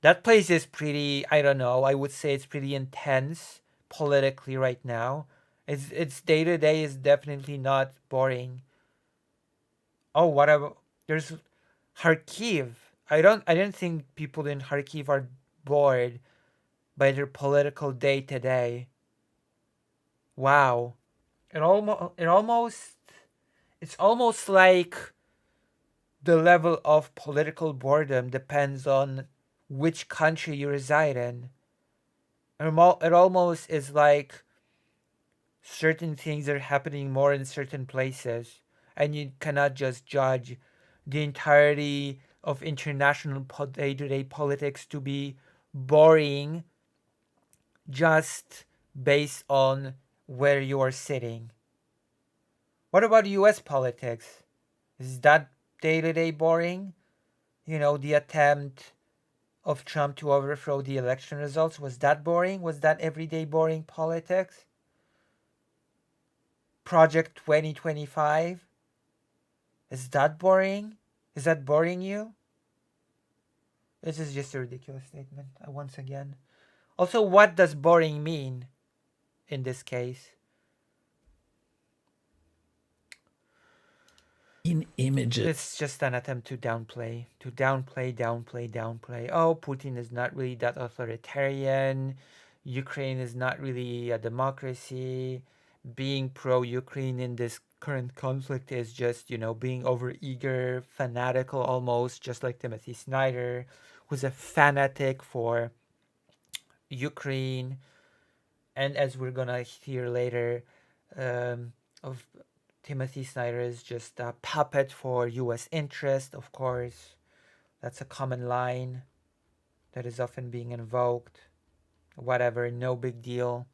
That place is pretty, I don't know, I would say it's pretty intense politically right now. Its day-to-day is definitely not boring. Oh, what about, there's Kharkiv. I don't think people in Kharkiv are bored by their political day-to-day. Wow. It's almost like the level of political boredom depends on which country you reside in. It almost is like certain things are happening more in certain places, and you cannot just judge the entirety of international day-to-day politics to be boring just based on where you are sitting. What about US politics? Is that day-to-day boring? You know, the attempt of Trump to overthrow the election results, was that boring? Was that everyday boring politics? Project 2025? Is that boring? Is that boring you? This is just a ridiculous statement, once again. Also, what does boring mean in this case? In images. It's just an attempt to downplay. Oh, Putin is not really that authoritarian. Ukraine is not really a democracy. Being pro-Ukraine in this current conflict is just, you know, being overeager, fanatical almost, just like Timothy Snyder, who's a fanatic for Ukraine. And as we're gonna hear later, of Timothy Snyder is just a puppet for U.S. interest, of course. That's a common line that is often being invoked. Whatever, no big deal.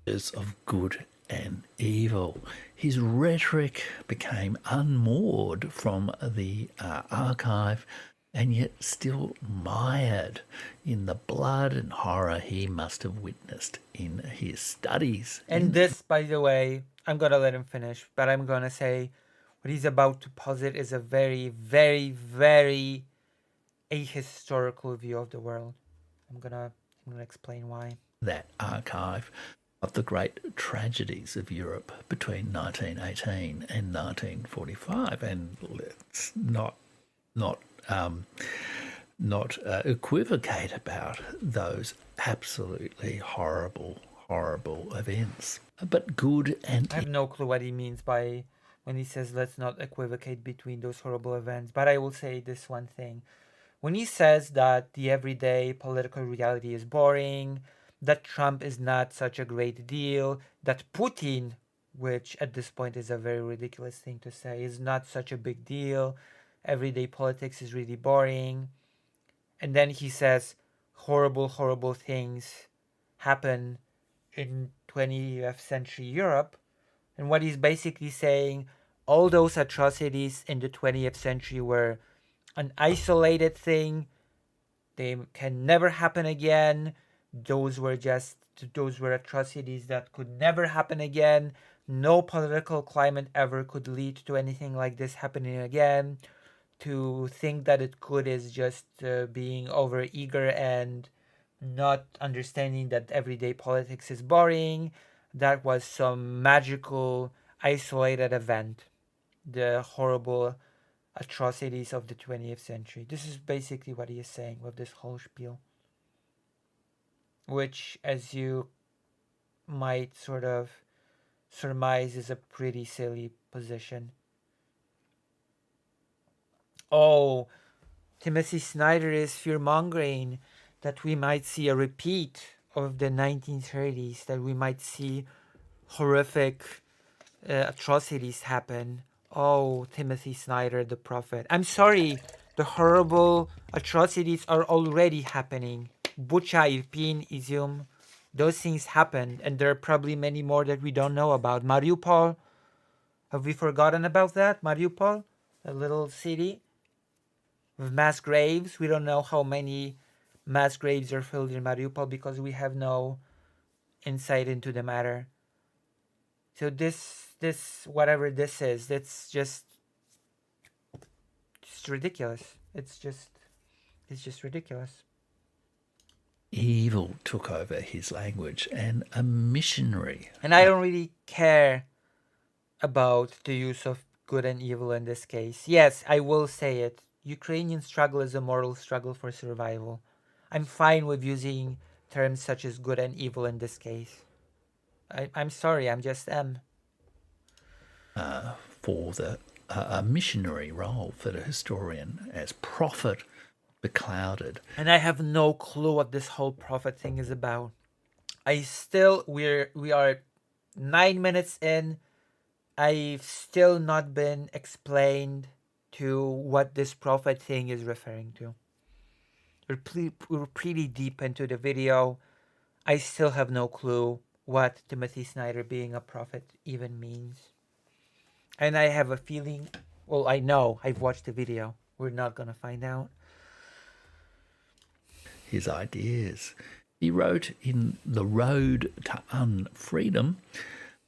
Of good and evil. His rhetoric became unmoored from the archive and yet still mired in the blood and horror he must have witnessed in his studies. And this, by the way, I'm gonna let him finish, but I'm gonna say what he's about to posit is a very, very, very ahistorical view of the world. I'm gonna explain why. That archive of the great tragedies of Europe between 1918 and 1945, and let's not equivocate about those absolutely horrible events. But good and I have no clue what he means by when he says let's not equivocate between those horrible events. But I will say this one thing. When he says that the everyday political reality is boring, that Trump is not such a great deal, that Putin, which at this point is a very ridiculous thing to say, is not such a big deal, everyday politics is really boring, and then he says horrible, horrible things happen in 20th century Europe. And what he's basically saying, all those atrocities in the 20th century were an isolated thing. They can never happen again. Those were atrocities that could never happen again. No political climate ever could lead to anything like this happening again. To think that it could is just being over eager and not understanding that everyday politics is boring. That was some magical, isolated event. The horrible atrocities of the 20th century. This is basically what he is saying with this whole spiel. Which, as you might sort of surmise, is a pretty silly position. Oh, Timothy Snyder is fear-mongering that we might see a repeat of the 1930s, that we might see horrific atrocities happen. Oh, Timothy Snyder, the prophet. I'm sorry, the horrible atrocities are already happening. Bucha, Irpin, Izium, those things happened, and there are probably many more that we don't know about. Mariupol, have we forgotten about that? Mariupol, a little city with mass graves. We don't know how many mass graves are filled in Mariupol because we have no insight into the matter. So this whatever this is, it's just ridiculous. It's just ridiculous. Evil took over his language, and a missionary. And I don't really care about the use of good and evil in this case. Yes, I will say it. Ukrainian struggle is a moral struggle for survival. I'm fine with using terms such as good and evil in this case. I'm sorry, I'm just For a missionary role for the historian as prophet beclouded. And I have no clue what this whole prophet thing is about. We are 9 minutes in. I've still not been explained to what this prophet thing is referring to. We're pretty deep into the video. I still have no clue what Timothy Snyder being a prophet even means. And I have a feeling, well, I know, I've watched the video. We're not going to find out. His ideas. He wrote in The Road to Unfreedom,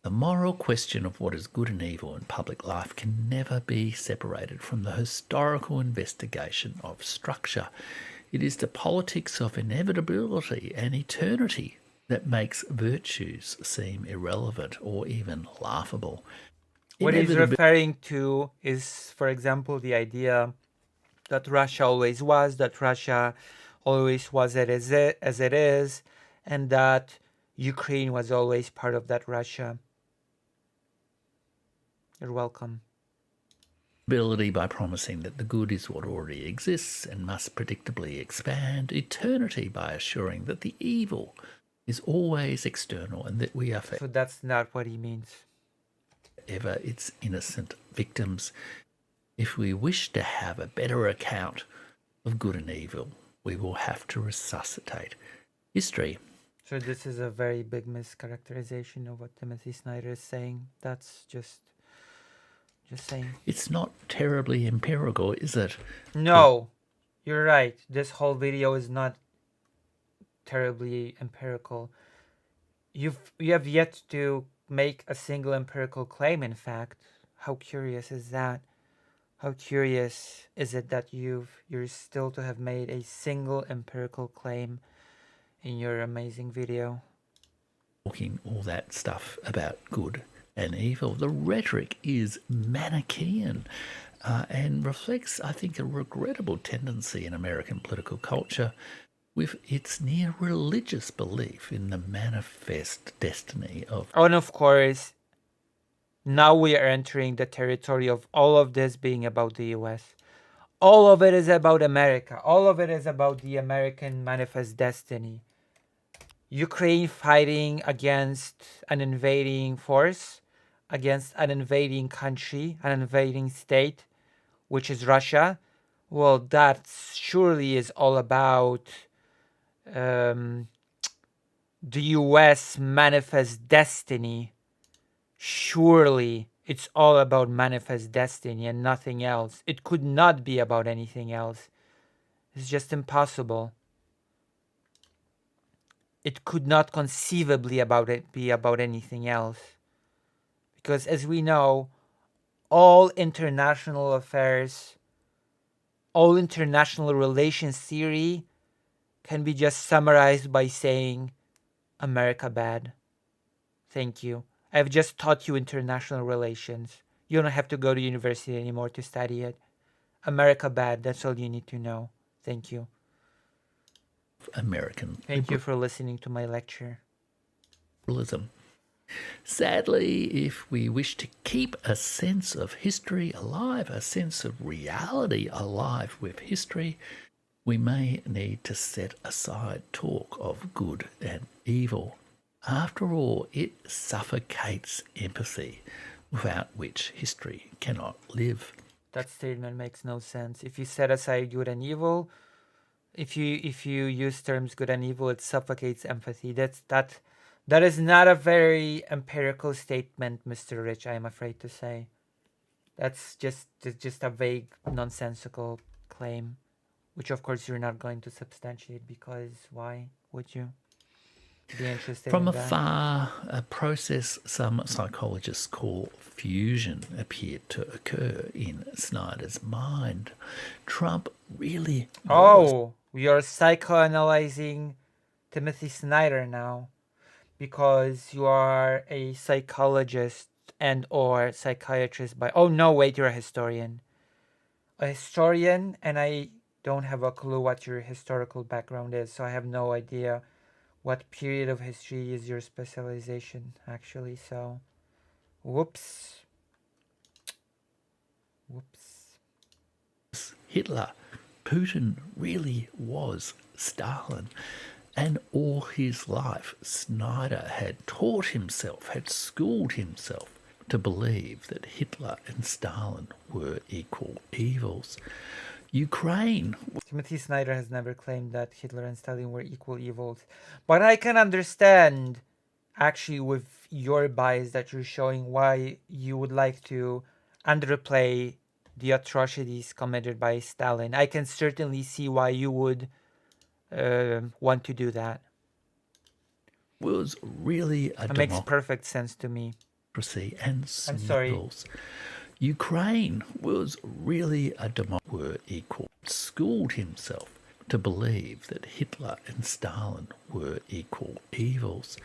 the moral question of what is good and evil in public life can never be separated from the historical investigation of structure. It is the politics of inevitability and eternity that makes virtues seem irrelevant or even laughable. What he's referring to is, for example, the idea that Russia always was, as it is, and that Ukraine was always part of that Russia. You're welcome. Ability by promising that the good is what already exists and must predictably expand. Eternity by assuring that the evil is always external and that we are So that's not what he means. Ever its innocent victims. If we wish to have a better account of good and evil, we will have to resuscitate history. So this is a very big mischaracterization of what Timothy Snyder is saying. That's just saying. It's not terribly empirical, is it? No. You're right. This whole video is not terribly empirical. You have yet to make a single empirical claim, in fact. How curious is that? How curious is it that you're still to have made a single empirical claim in your amazing video? Talking all that stuff about good and evil. The rhetoric is Manichaean and reflects, I think, a regrettable tendency in American political culture with its near religious belief in the manifest destiny of. Oh, and of course, now we are entering the territory of all of this being about the US. All of it is about America. All of it is about the American manifest destiny. Ukraine fighting against an invading force, against an invading country, an invading state, which is Russia. Well, that surely is all about the US manifest destiny. Surely it's all about manifest destiny and nothing else. It could not be about anything else. It's just impossible. It could not conceivably be about anything else. Because as we know, all international affairs, all international relations theory can be just summarized by saying America bad. Thank you. I've just taught you international relations. You don't have to go to university anymore to study it. America bad, that's all you need to know. Thank you. American Thank you for listening to my lecture. liberalism. Sadly, if we wish to keep a sense of history alive, a sense of reality alive with history, we may need to set aside talk of good and evil. After all, it suffocates empathy, without which history cannot live. That statement makes no sense. If you set aside good and evil, if you use terms good and evil, it suffocates empathy. That is not a very empirical statement, Mr. Rich, I am afraid to say. That's just a vague, nonsensical claim, which of course you're not going to substantiate, because why would you be interested From in that? afar, a process some psychologists call fusion appeared to occur in Snyder's mind. Trump really was. Oh, we are psychoanalyzing Timothy Snyder now, because you are a psychologist and or psychiatrist by... Oh no, wait, you're a historian. A historian, and I don't have a clue what your historical background is, so I have no idea what period of history is your specialization, actually, so... Whoops. Hitler. Putin really was Stalin. And all his life, Snyder had taught himself, had schooled himself to believe that Hitler and Stalin were equal evils. Ukraine. Timothy Snyder has never claimed that Hitler and Stalin were equal evils. But I can understand, actually, with your bias that you're showing, why you would like to underplay the atrocities committed by Stalin. I can certainly see why you would want to do that. Was really a It makes perfect sense to me. democracy and I'm sorry. symbols. Ukraine was really a democracy, were equal. Schooled himself to believe that Hitler and Stalin were equal evils.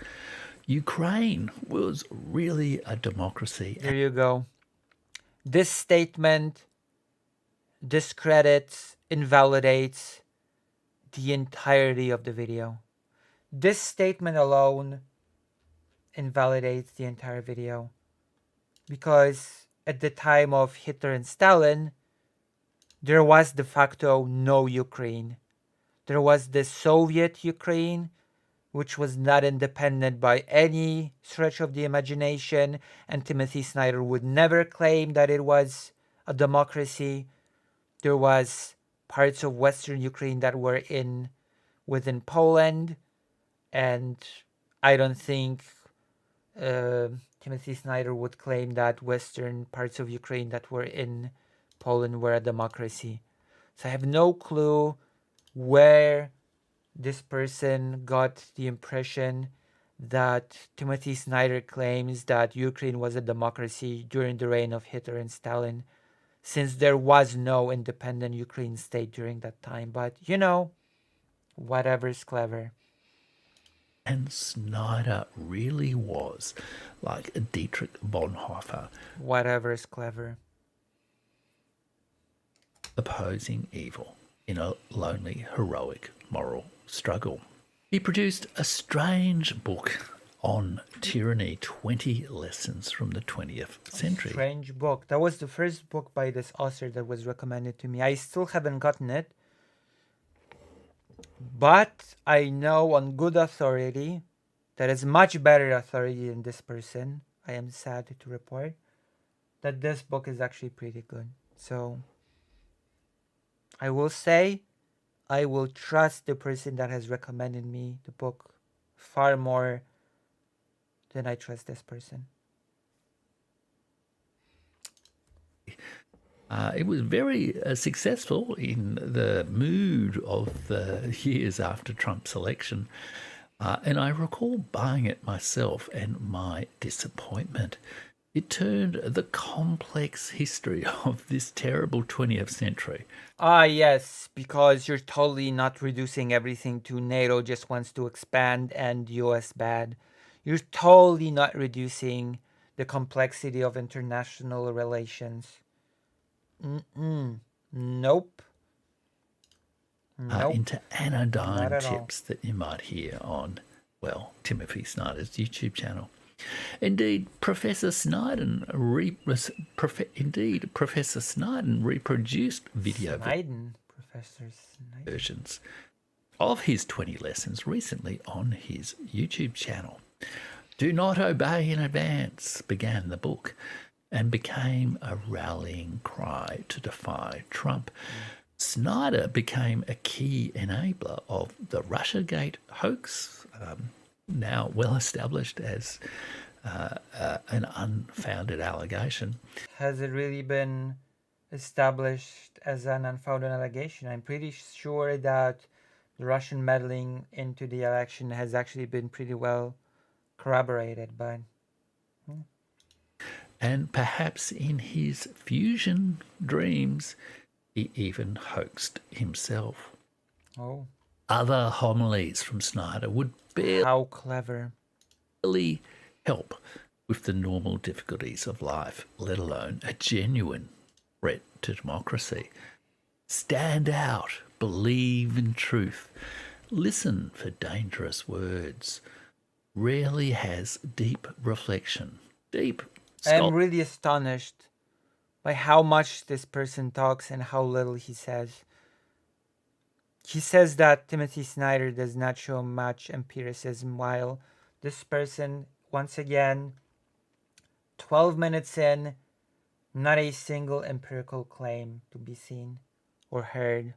Ukraine was really a democracy. Here you go. This statement discredits, invalidates the entirety of the video. This statement alone invalidates the entire video, because at the time of Hitler and Stalin, there was de facto no Ukraine. There was the Soviet Ukraine, which was not independent by any stretch of the imagination, and Timothy Snyder would never claim that it was a democracy. There was parts of Western Ukraine that were within Poland, and I don't think Timothy Snyder would claim that Western parts of Ukraine that were in Poland were a democracy. So I have no clue where this person got the impression that Timothy Snyder claims that Ukraine was a democracy during the reign of Hitler and Stalin, since there was no independent Ukraine state during that time. But, whatever's clever. And Snyder really was like a Dietrich Bonhoeffer, Whatever's clever. opposing evil in a lonely, heroic moral struggle. He produced a strange book on tyranny, 20 lessons from the 20th century. Strange book. That was the first book by this author that was recommended to me. I still haven't gotten it. But I know on good authority, that is much better authority than this person, I am sad to report, that this book is actually pretty good. So I will say I will trust the person that has recommended me the book far more than I trust this person. It was very successful in the mood of the years after Trump's election. And I recall buying it myself and my disappointment. It turned the complex history of this terrible 20th century. Ah, yes, because you're totally not reducing everything to NATO just wants to expand and US bad. You're totally not reducing the complexity of international relations. Nope. Nope. Into Not anodyne at all. tips that you might hear on, well, Timothy Snyder's YouTube channel. Indeed, Professor Snyder reproduced video Professor Snyder. versions of his 20 lessons recently on his YouTube channel. Do not obey in advance began the book and became a rallying cry to defy Trump. Snyder became a key enabler of the Russiagate hoax, now well established as an unfounded allegation. Has it really been established as an unfounded allegation? I'm pretty sure that the Russian meddling into the election has actually been pretty well corroborated, but And perhaps in his fusion dreams, he even hoaxed himself. oh, Other homilies from Snyder would how clever. barely help with the normal difficulties of life, let alone a genuine threat to democracy. Stand out, believe in truth, listen for dangerous words. Rarely has deep reflection, deep I'm really astonished by how much this person talks and how little he says. He says that Timothy Snyder does not show much empiricism, while this person, once again, 12 minutes in, not a single empirical claim to be seen or heard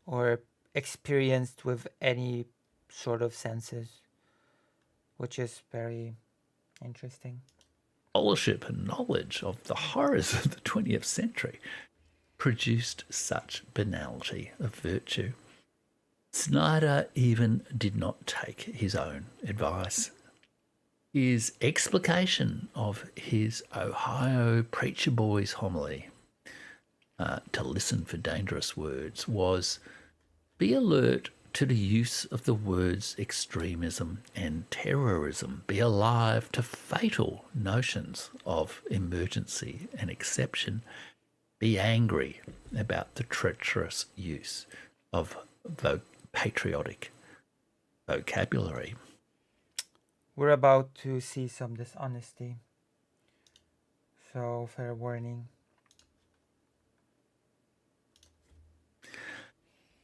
or experienced with any sort of senses, which is very interesting. Scholarship and knowledge of the horrors of the 20th century produced such banality of virtue. Snyder even did not take his own advice. His explication of his Ohio preacher boy's homily, to listen for dangerous words, was be alert to the use of the words extremism and terrorism. Be alive to fatal notions of emergency and exception. Be angry about the treacherous use of patriotic vocabulary. We're about to see some dishonesty. So, fair warning.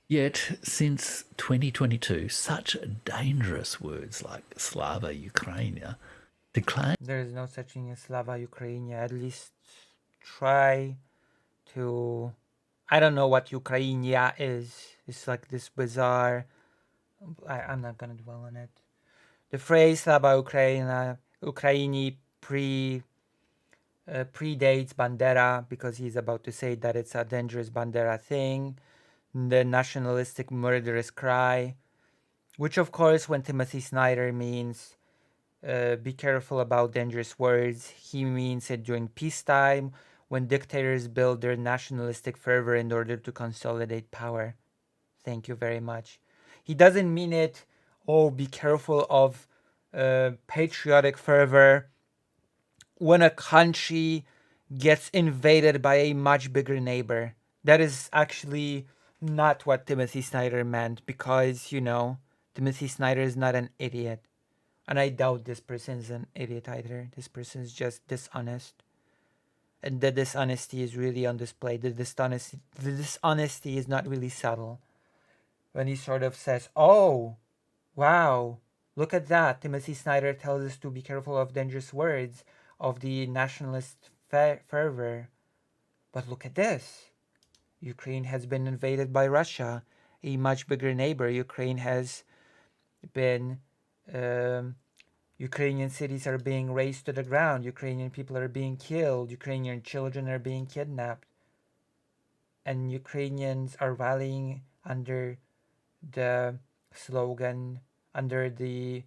Yet, since 2022, such dangerous words like Slava Ukraina decline. There is no such thing as Slava Ukraina. At least try to. I don't know what Ukraina is. It's like this bizarre. I'm not gonna dwell on it. The phrase Slava Ukraina, Ukraini predates Bandera because he's about to say that it's a dangerous Bandera thing, the nationalistic murderous cry, which of course when Timothy Snyder means be careful about dangerous words, he means it during peacetime when dictators build their nationalistic fervor in order to consolidate power. Thank you very much. He doesn't mean it, oh, be careful of patriotic fervor when a country gets invaded by a much bigger neighbor. That is actually not what Timothy Snyder meant because, Timothy Snyder is not an idiot. And I doubt this person is an idiot either. This person is just dishonest. And the dishonesty is really on display. The dishonesty is not really subtle. When he sort of says, oh, wow, look at that. Timothy Snyder tells us to be careful of dangerous words, of the nationalist fervor. But look at this. Ukraine has been invaded by Russia, a much bigger neighbor. Ukraine has been... Ukrainian cities are being razed to the ground. Ukrainian people are being killed. Ukrainian children are being kidnapped. And Ukrainians are rallying under the slogan, under the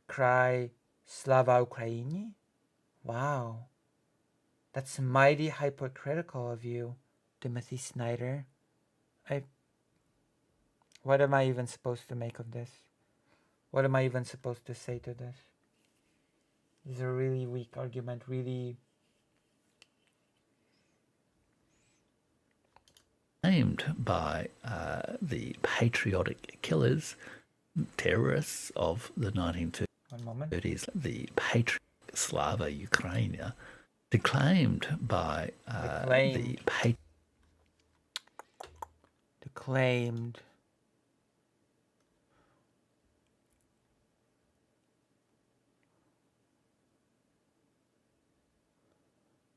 cry, Slava Ukraini? Wow. That's mighty hypocritical of you, Timothy Snyder. What am I even supposed to make of this? What am I even supposed to say to this? This is a really weak argument, really. Named by the patriotic killers, terrorists of the 1930s, the patriot Slava Ukraina, declaimed by Declaimed.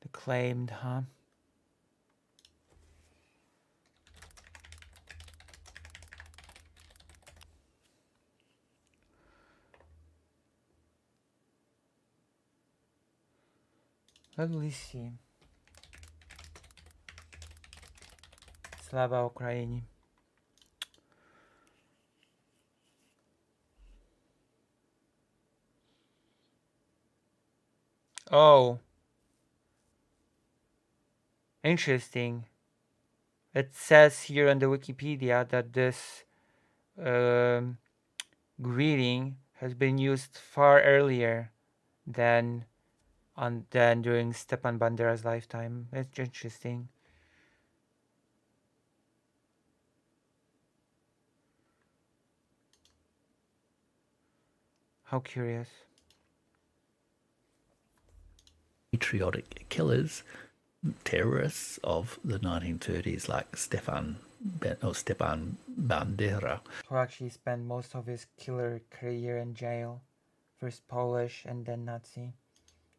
Declaimed, huh? Let me see. Slava Ukraini. Oh. Interesting. It says here on the Wikipedia that this greeting has been used far earlier than during Stepan Bandera's lifetime. It's interesting. How curious. Patriotic killers, terrorists of the 1930s like Stepan Bandera, who actually spent most of his killer career in jail. First Polish and then Nazi.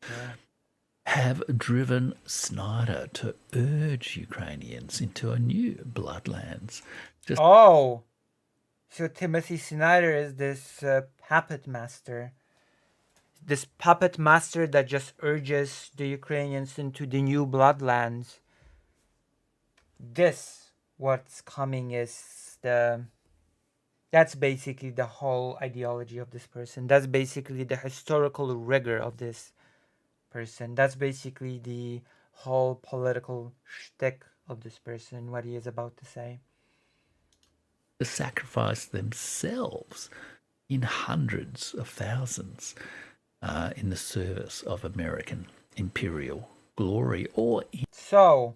Yeah. have driven Snyder to urge Ukrainians into a new bloodlands. So Timothy Snyder is this puppet master. This puppet master that just urges the Ukrainians into the new bloodlands. What's coming is that's basically the whole ideology of this person. That's basically the historical rigor of this person. That's basically the whole political shtick of this person, what he is about to say. To sacrifice themselves in hundreds of thousands in the service of American imperial glory. So,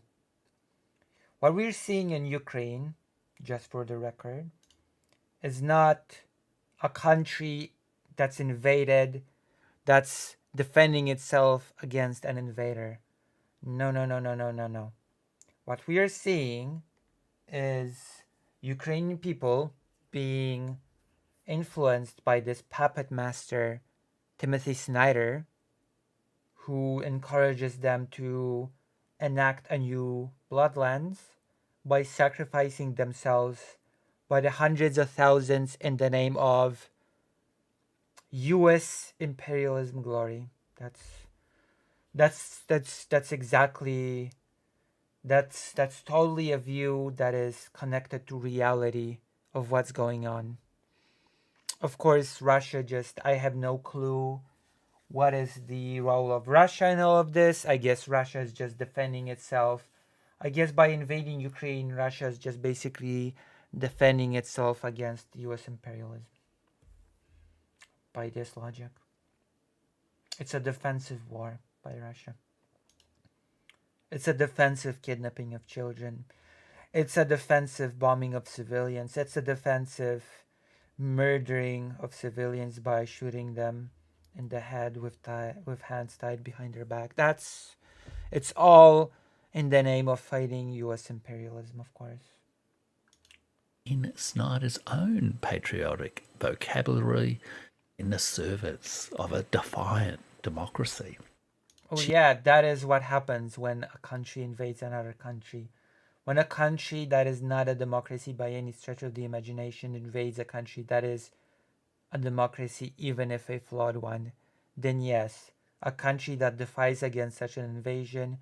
what we're seeing in Ukraine, just for the record, is not a country that's invaded, that's defending itself against an invader. No. What we are seeing is Ukrainian people being influenced by this puppet master, Timothy Snyder, who encourages them to enact a new bloodlands by sacrificing themselves by the hundreds of thousands in the name of US imperialism glory. That's exactly that's totally a view that is connected to reality of what's going on. Of course, Russia just I have no clue what is the role of Russia in all of this. I guess Russia is just defending itself. I guess by invading Ukraine, Russia is just basically defending itself against US imperialism. By this logic, it's a defensive war by Russia. It's a defensive kidnapping of children. It's a defensive bombing of civilians. It's a defensive murdering of civilians by shooting them in the head with hands tied behind their back. It's all in the name of fighting US imperialism, of course. In Snyder's own patriotic vocabulary, in the service of a defiant democracy. Oh yeah, that is what happens when a country invades another country. When a country that is not a democracy by any stretch of the imagination invades a country that is a democracy, even if a flawed one, then yes, a country that defies against such an invasion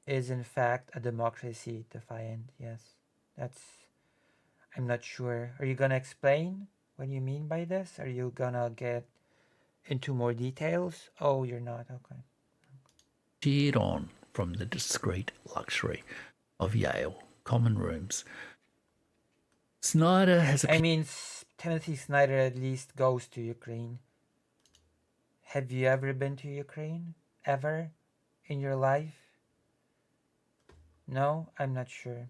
is in fact a democracy defiant. Yes, that's. I'm not sure. Are you gonna explain what you mean by this? Are you gonna get into more details? Oh, you're not. Okay. Cheered on from the discreet luxury of Yale common rooms. Snyder has I mean, Timothy Snyder at least goes to Ukraine. Have you ever been to Ukraine? Ever? In your life? No? I'm not sure.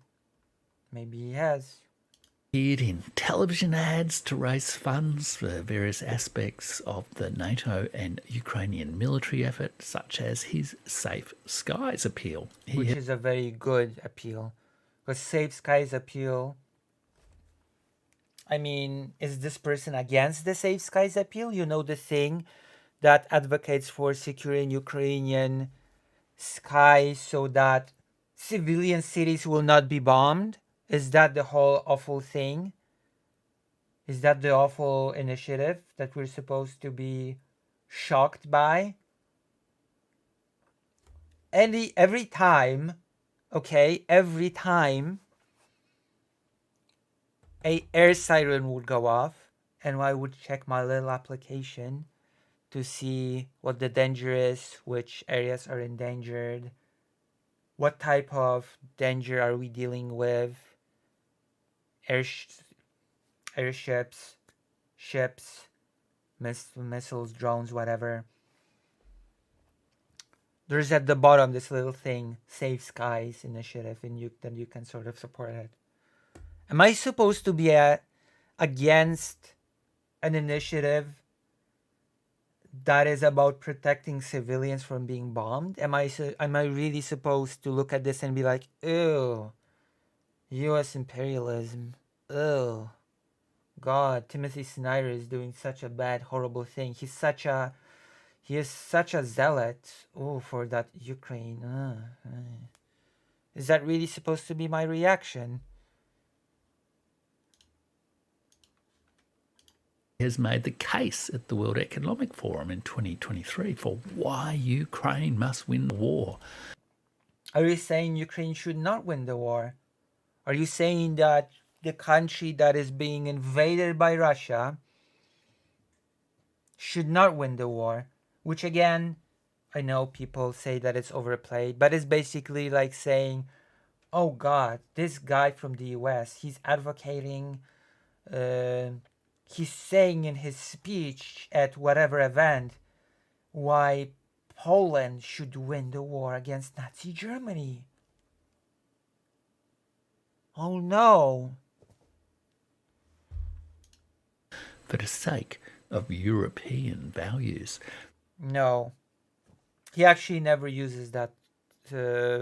Maybe he has. appeared in television ads to raise funds for various aspects of the NATO and Ukrainian military effort, such as his Safe Skies appeal. Which is a very good appeal. Because Safe Skies appeal, I mean, is this person against the Safe Skies appeal? You know, the thing that advocates for securing Ukrainian skies so that civilian cities will not be bombed? Is that the whole awful thing? Is that the awful initiative that we're supposed to be shocked by? Every time, okay, every time a air siren would go off and I would check my little application to see what the danger is, which areas are endangered, what type of danger are we dealing with, airships, ships, missiles, drones, whatever. There's at the bottom this little thing, Safe Skies initiative, and then you can sort of support it. Am I supposed to be against an initiative that is about protecting civilians from being bombed? Am I really supposed to look at this and be like, ew, U.S. imperialism, ew, God, Timothy Snyder is doing such a bad, horrible thing. He is such a zealot. Oh, for that Ukraine. Is that really supposed to be my reaction? Has made the case at the World Economic Forum in 2023 for why Ukraine must win the war. Are you saying Ukraine should not win the war? Are you saying that the country that is being invaded by Russia should not win the war? Which again, I know people say that it's overplayed, but it's basically like saying, oh God, this guy from the US, he's advocating, he's saying in his speech at whatever event why Poland should win the war against Nazi Germany. Oh no. For the sake of European values. No. He actually never uses that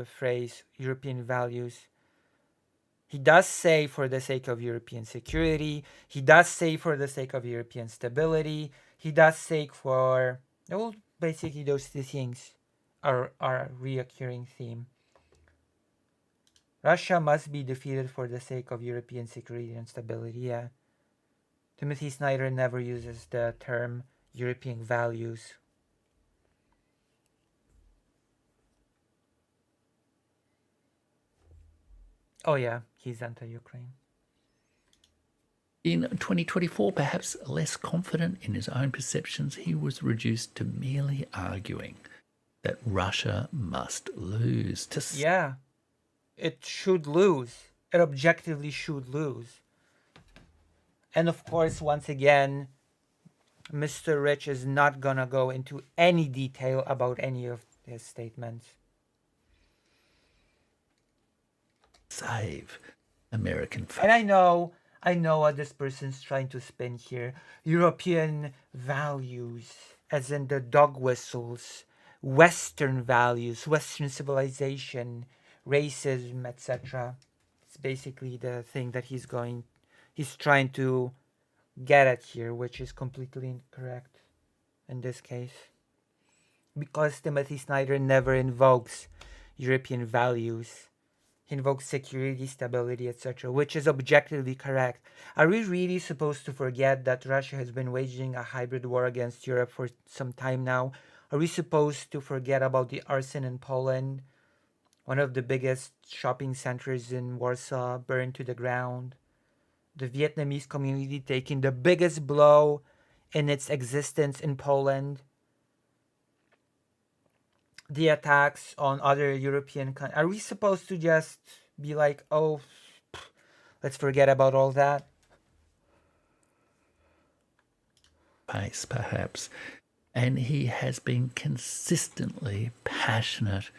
phrase, European values. He does say for the sake of European security. He does say for the sake of European stability. He does say for, well, basically those two things are a reoccurring theme. Russia must be defeated for the sake of European security and stability, yeah. Timothy Snyder never uses the term European values. Oh yeah, he's anti-Ukraine. In 2024, perhaps less confident in his own perceptions, he was reduced to merely arguing that Russia must lose. Yeah, it should lose. It objectively should lose. And of course, once again, Mr. Rich is not gonna go into any detail about any of his statements. Save American And I know what this person's trying to spin here. European values, as in the dog whistles, Western values, Western civilization, racism, etc. It's basically the thing that he's trying to get at here, which is completely incorrect in this case. Because Timothy Snyder never invokes European values. He invokes security, stability, etc., which is objectively correct. Are we really supposed to forget that Russia has been waging a hybrid war against Europe for some time now? Are we supposed to forget about the arson in Poland, one of the biggest shopping centers in Warsaw, burned to the ground? The Vietnamese community taking the biggest blow in its existence in Poland? The attacks on other European countries. Are we supposed to just be like, oh, let's forget about all that? Pace, perhaps. And he has been consistently passionate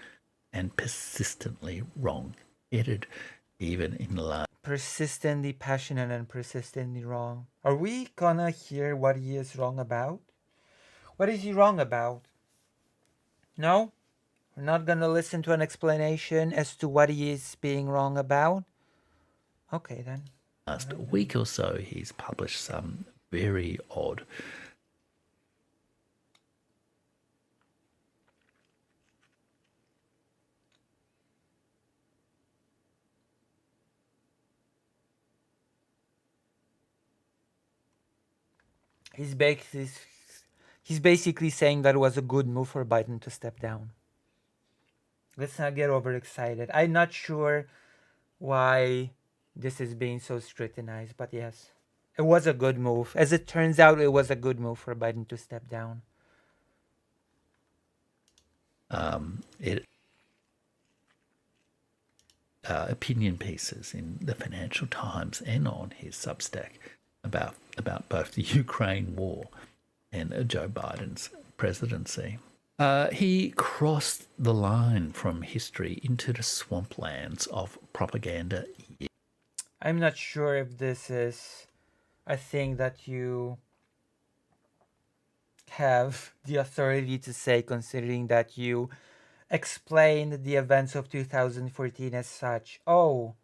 and persistently wrong-headed, even in large. Persistently passionate and persistently wrong. Are we gonna hear what he is wrong about? What is he wrong about? No? We're not gonna listen to an explanation as to what he is being wrong about? Okay then. Last week or so, he's published some very odd He's basically saying that it was a good move for Biden to step down. Let's not get overexcited. I'm not sure why this is being so scrutinized, but yes, it was a good move. As it turns out, it was a good move for Biden to step down. Opinion pieces in the Financial Times and on his Substack about both the Ukraine war and Joe Biden's presidency. He crossed the line from history into the swamplands of propaganda. I'm not sure if this is a thing that you have the authority to say, considering that you explained the events of 2014 as such. Oh,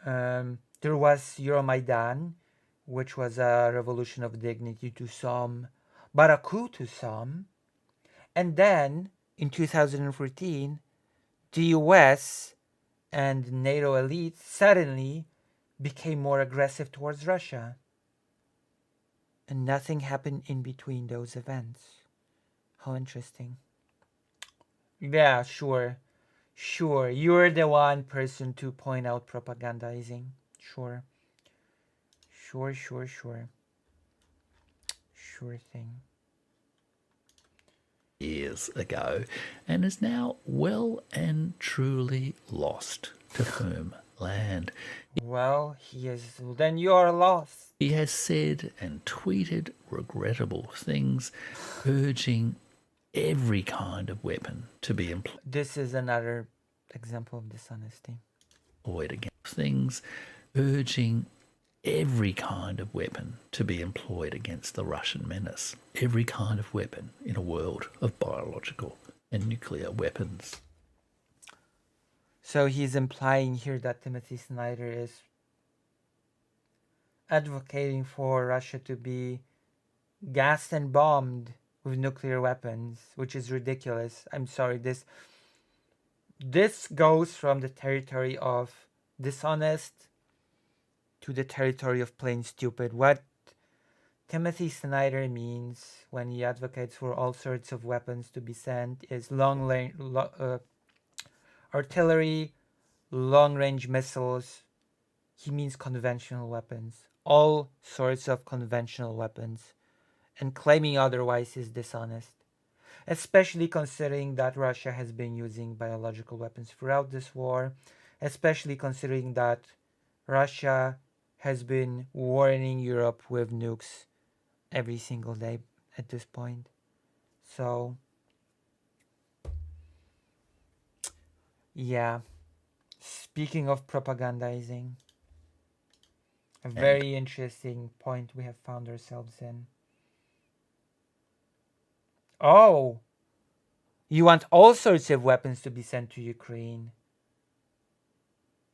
there was Euromaidan, which was a revolution of dignity to some, but a coup to some. And then in 2014, the US and NATO elite suddenly became more aggressive towards Russia. And nothing happened in between those events. How interesting. Yeah, sure. Sure. You're the one person to point out propagandizing. Sure. Sure, sure, sure. Sure thing. Years ago, and is now well and truly lost to firm land. Well, he is. Then you're lost. He has said and tweeted regrettable things, urging every kind of weapon to be employed. This is another example of dishonesty. Against things, urging every kind of weapon to be employed against the Russian menace. Every kind of weapon in a world of biological and nuclear weapons. So he's implying here that Timothy Snyder is advocating for Russia to be gassed and bombed with nuclear weapons, which is ridiculous. I'm sorry, this goes from the territory of dishonest to the territory of plain stupid. What Timothy Snyder means when he advocates for all sorts of weapons to be sent is long range artillery, long-range missiles. He means conventional weapons. All sorts of conventional weapons. And claiming otherwise is dishonest. Especially considering that Russia has been using biological weapons throughout this war. Especially considering that Russia has been warning Europe with nukes every single day at this point. So, yeah. Speaking of propagandizing, a very interesting point we have found ourselves in. Oh, you want all sorts of weapons to be sent to Ukraine.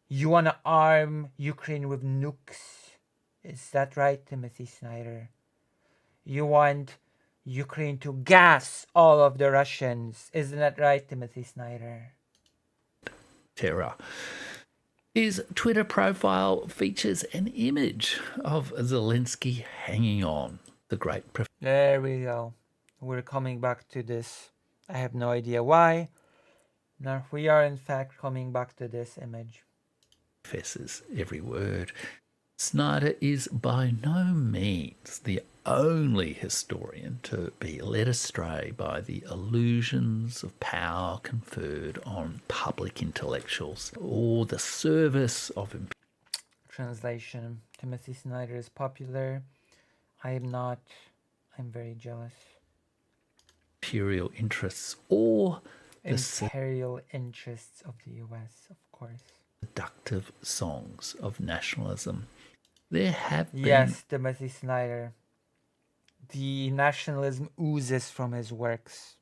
You want to arm Ukraine with nukes. Is that right, Timothy Snyder? You want Ukraine to gas all of the Russians. Isn't that right, Timothy Snyder? Terror. His Twitter profile features an image of Zelensky hanging on. The great There we go. We're coming back to this. I have no idea why. Now we are in fact coming back to this image. Professor's every word. Snyder is by no means the only historian to be led astray by the illusions of power conferred on public intellectuals or the service of Translation. Timothy Snyder is popular. I am not. I'm very jealous. Imperial interests or the imperial interests of the US, of course. Seductive songs of nationalism. There have been... Yes, Timothy Snyder. The nationalism oozes from his works.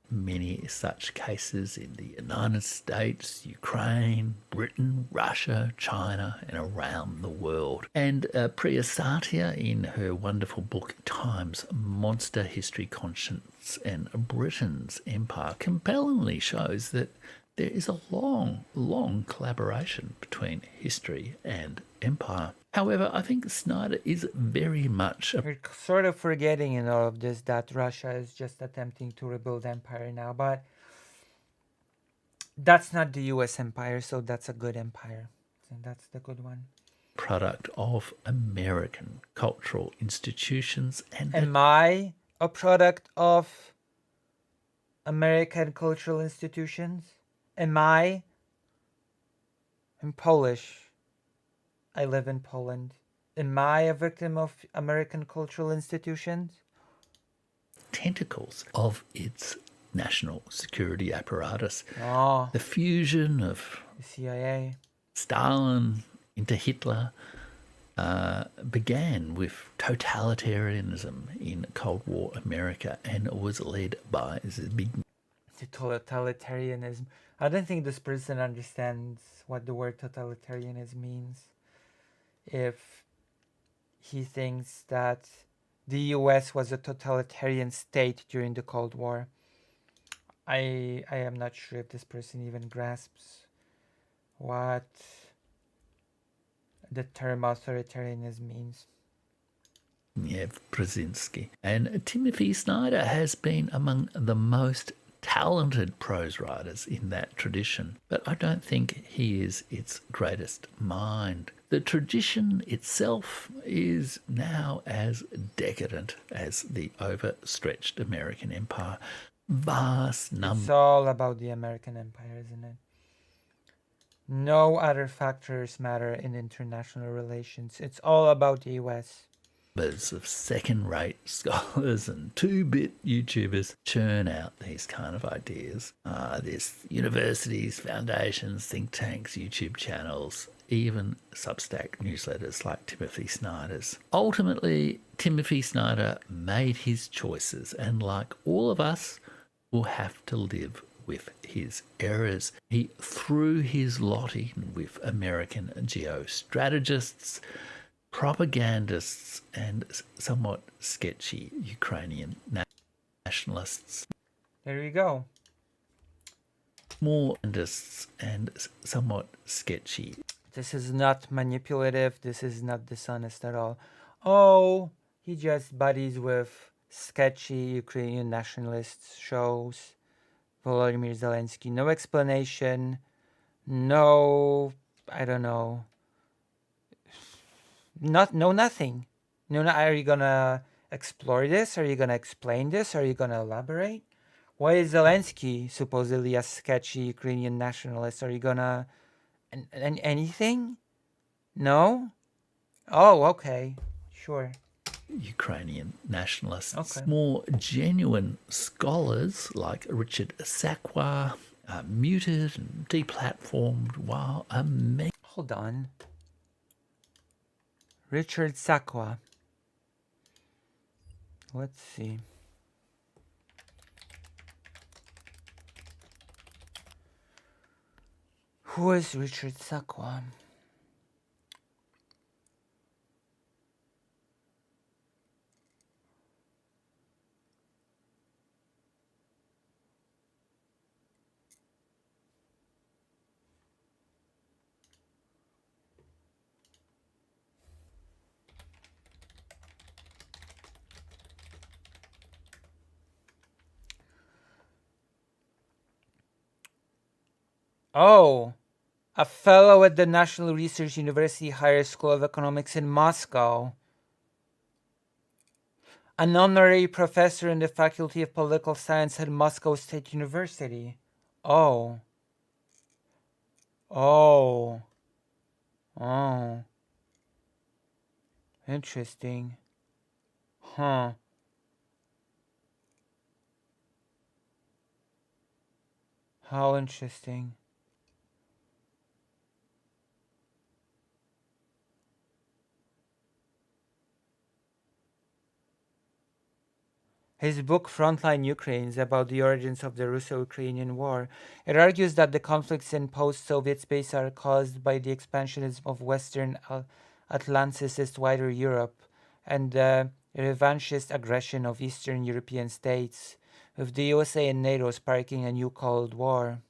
Many such cases in the United States, Ukraine, Britain, Russia, China, and around the world. And Priya Satia, in her wonderful book Time's Monster History, Conscience and Britain's Empire, compellingly shows that there is a long collaboration between history and empire. However, I think Snyder is very much... We're sort of forgetting in all of this that Russia is just attempting to rebuild empire now, but that's not the US empire, so that's a good empire. So that's the good one. Product of American cultural institutions and... Am I a product of American cultural institutions? Am I? I'm Polish. I live in Poland. Am I a victim of American cultural institutions? Tentacles of its national security apparatus. Oh. The fusion of the CIA, Stalin into Hitler began with totalitarianism in Cold War America and was led by the big... Totalitarianism. I don't think this person understands what the word totalitarianism means. If he thinks that the US was a totalitarian state during the Cold War, I am not sure if this person even grasps what the term authoritarianism means. Yeah, Brzezinski. And Timothy Snyder has been among the most talented prose writers in that tradition, but I don't think he is its greatest mind. The tradition itself is now as decadent as the overstretched American empire. Vast number... It's all about the American empire, isn't it? No other factors matter in international relations. It's all about the US. Of second-rate scholars and two-bit YouTubers churn out these kind of ideas. There's universities, foundations, think tanks, YouTube channels, even Substack newsletters like Timothy Snyder's. Ultimately, Timothy Snyder made his choices, and like all of us, will have to live with his errors. He threw his lot in with American geostrategists, propagandists, and somewhat sketchy Ukrainian nationalists. There you go. More propagandists and somewhat sketchy. This is not manipulative. This is not dishonest at all. Oh, he just buddies with sketchy Ukrainian nationalists, shows Volodymyr Zelensky. No explanation, No, I don't know. Nothing. Are you gonna explore this? Are you gonna explain this? Are you gonna elaborate? Why is Zelensky supposedly a sketchy Ukrainian nationalist? Are you gonna anything? No? Oh, okay. Sure. Ukrainian nationalists. Okay. More genuine scholars like Richard Sakwa are muted and deplatformed, while Hold on. Richard Sakwa. Let's see. Who is Richard Sakwa? Oh, a fellow at the National Research University Higher School of Economics in Moscow. An honorary professor in the Faculty of Political Science at Moscow State University. Oh. Oh. Oh. Interesting. Huh. How interesting. His book Frontline Ukraine is about the origins of the Russo-Ukrainian War. It argues that the conflicts in post-Soviet space are caused by the expansionism of Western Atlanticist wider Europe and the revanchist aggression of Eastern European states, with the USA and NATO sparking a new Cold War.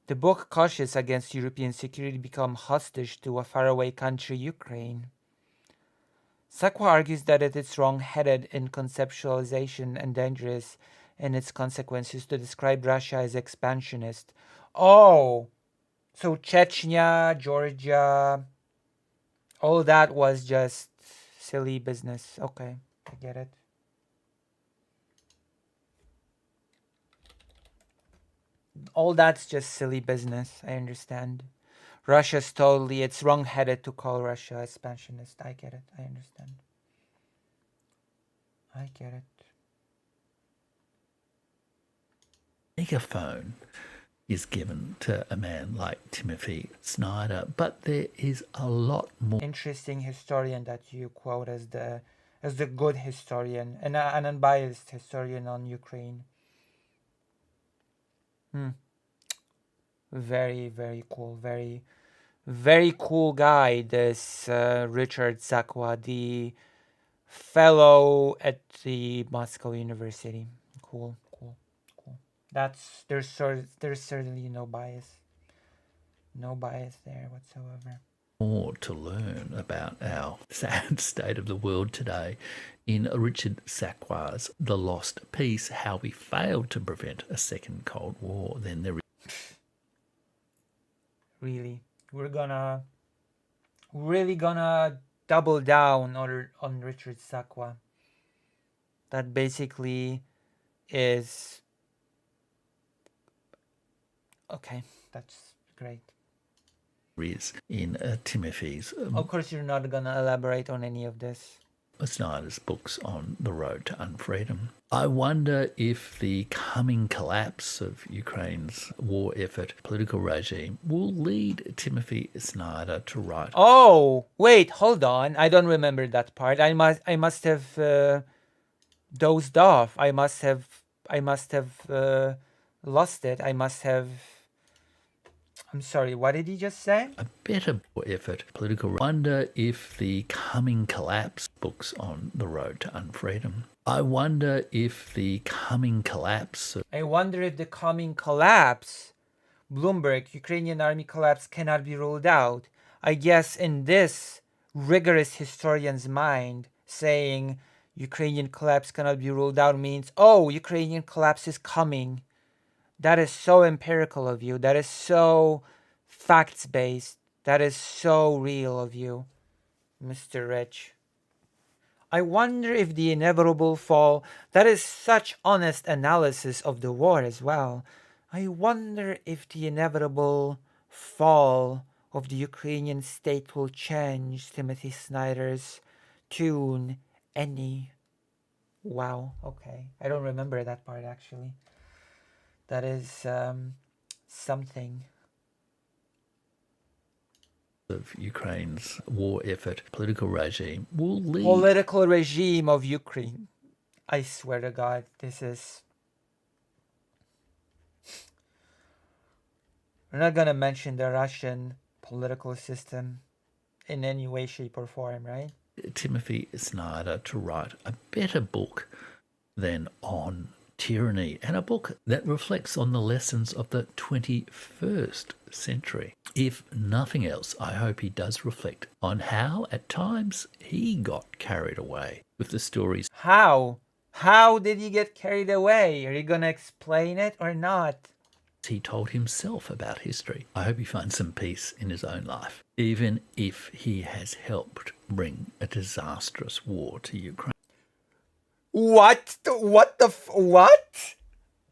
The book cautions against European security become hostage to a faraway country, Ukraine. Sakwa argues that it is wrong-headed in conceptualization and dangerous in its consequences to describe Russia as expansionist. Oh, so Chechnya, Georgia, all that was just silly business. Okay, I get it. All that's just silly business. I understand. It's wrong-headed to call Russia expansionist. I get it. I understand. I get it. megaphone is given to a man like Timothy Snyder, but there is a lot more. Interesting historian that you quote as the good historian and an unbiased historian on Ukraine. Very, very cool. Very, very cool guy, this Richard Sakwa, the fellow at the Moscow University. Cool. There's certainly no bias. No bias there whatsoever. More to learn about our sad state of the world today in Richard Sakwa's The Lost Peace, How We Failed to Prevent a Second Cold War. Then there is really gonna double down on Richard Sakwa. That basically is okay. That's great. Is in Timothy's. Of course, you're not gonna elaborate on any of this. Snyder's books on the road to unfreedom. I wonder if the coming collapse of Ukraine's war effort, political regime, will lead Timothy Snyder to write. Oh, wait, hold on. I don't remember that part. I must have dozed off. I must have lost it. I'm sorry, what did he just say? A better effort, political. Wonder if the coming collapse, books on the road to unfreedom. I wonder if the coming collapse. Bloomberg, Ukrainian army collapse cannot be ruled out. I guess in this rigorous historian's mind, saying Ukrainian collapse cannot be ruled out means, oh, Ukrainian collapse is coming. That is so empirical of you. That is so facts-based. That is so real of you, Mr. Rich. I wonder if the inevitable fall, that is such honest analysis of the war as well. I wonder if the inevitable fall of the Ukrainian state will change Timothy Snyder's tune any. Wow, okay. I don't remember that part actually. That is something. Of Ukraine's war effort, political regime will lead. Political regime of Ukraine. I swear to God, this is. We're not gonna mention the Russian political system in any way, shape, or form, right? Timothy Snyder to write a better book than On Tyranny, and a book that reflects on the lessons of the 21st century. If nothing else, I hope he does reflect on how at times he got carried away with the stories. How? How did he get carried away? Are you gonna explain it or not? He told himself about history. I hope he finds some peace in his own life, even if he has helped bring a disastrous war to Ukraine. What? What?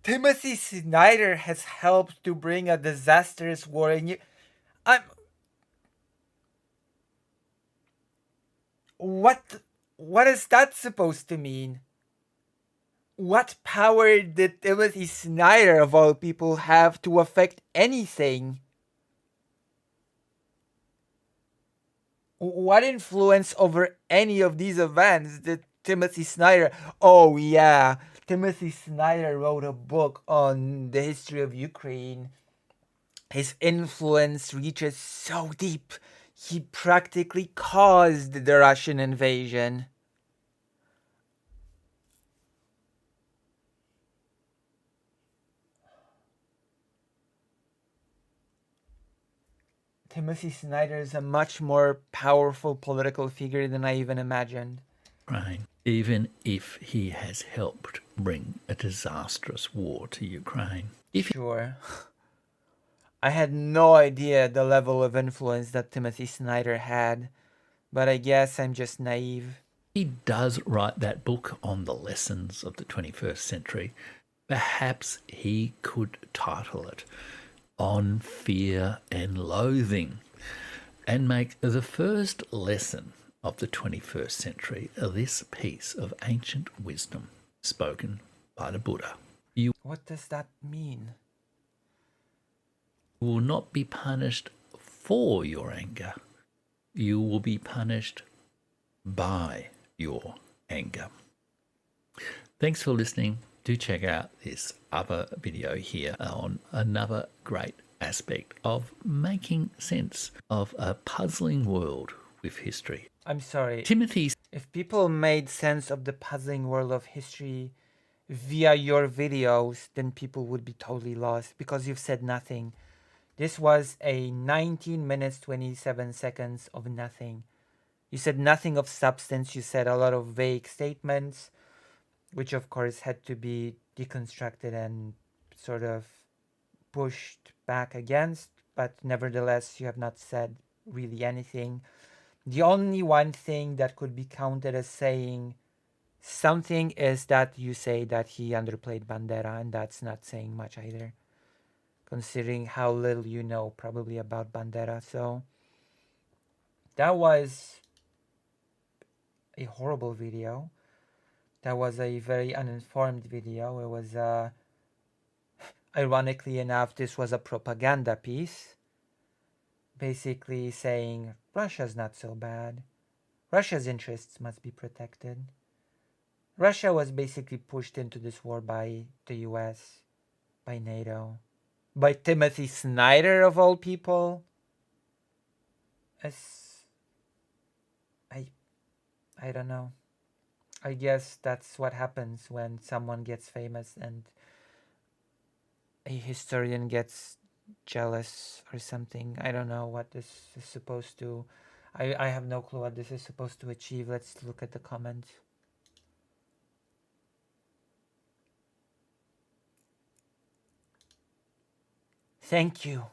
Timothy Snyder has helped to bring a disastrous war in you. What is that supposed to mean? What power did Timothy Snyder, of all people, have to affect anything? What influence over any of these events did Timothy Snyder? Oh yeah, Timothy Snyder wrote a book on the history of Ukraine. His influence reaches so deep, he practically caused the Russian invasion. Timothy Snyder is a much more powerful political figure than I even imagined. Ukraine, even if he has helped bring a disastrous war to Ukraine. Sure. I had no idea the level of influence that Timothy Snyder had, but I guess I'm just naive. He does write that book on the lessons of the 21st century. Perhaps he could title it On Fear and Loathing and make the first lesson of the 21st century this piece of ancient wisdom spoken by the Buddha. You What does that mean? will not be punished for your anger. You will be punished by your anger. Thanks for listening. Do check out this other video here on another great aspect of making sense of a puzzling world with history. I'm sorry. Timothy's. If people made sense of the puzzling world of history via your videos, then people would be totally lost because you've said nothing. This was a 19 minutes 27 seconds of nothing. You said nothing of substance. You said a lot of vague statements, which of course had to be deconstructed and sort of pushed back against, but nevertheless you have not said really anything. The only one thing that could be counted as saying something is that you say that he underplayed Bandera, and that's not saying much either, considering how little you know probably about Bandera. So that was a horrible video. That was a very uninformed video. It was ironically enough, this was a propaganda piece, basically saying Russia's not so bad. Russia's interests must be protected. Russia was basically pushed into this war by the US, by NATO, by Timothy Snyder of all people. I don't know. I guess that's what happens when someone gets famous and a historian gets jealous or something. I don't know what this is supposed to. I have no clue what this is supposed to achieve. Let's look at the comments. Thank you.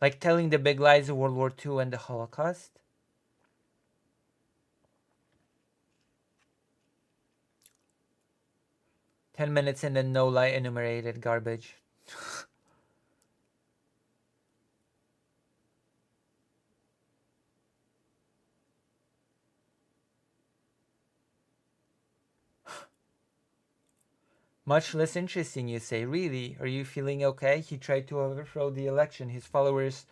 Like telling the big lies of World War II and the Holocaust. "10 minutes and then no lie enumerated garbage." Much less interesting, you say. Really? Are you feeling okay? He tried to overthrow the election. His followers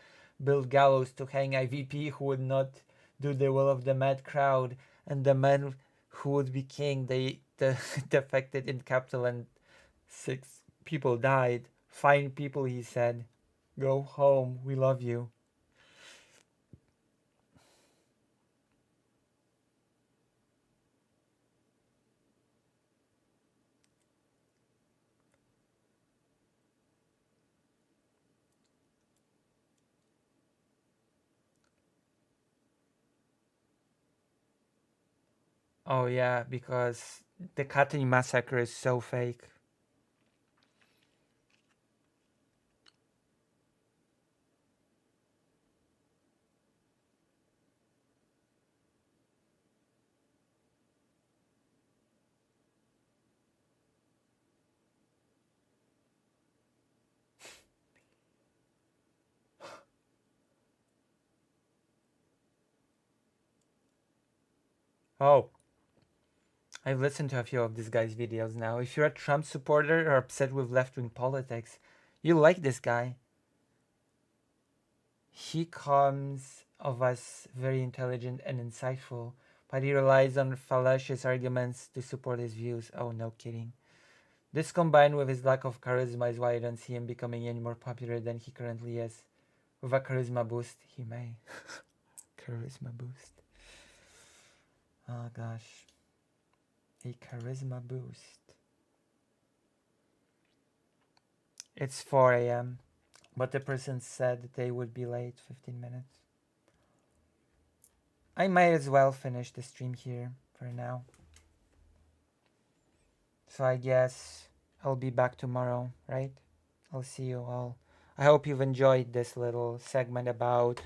built gallows to hang IVP who would not do the will of the mad crowd, and the man who would be king. They defected in capital and 6 people died. Fine people, he said. Go home. We love you. Oh yeah, because the Katyn massacre is so fake. Oh, I've listened to a few of this guy's videos now. If you're a Trump supporter or upset with left-wing politics, you like this guy. He comes of us very intelligent and insightful, but he relies on fallacious arguments to support his views. Oh, no kidding. This combined with his lack of charisma is why I don't see him becoming any more popular than he currently is. With a charisma boost, he may. Charisma boost. Oh gosh. A charisma boost. It's 4 a.m. But the person said they would be late 15 minutes. I might as well finish the stream here for now. So I guess I'll be back tomorrow, right? I'll see you all. I hope you've enjoyed this little segment about...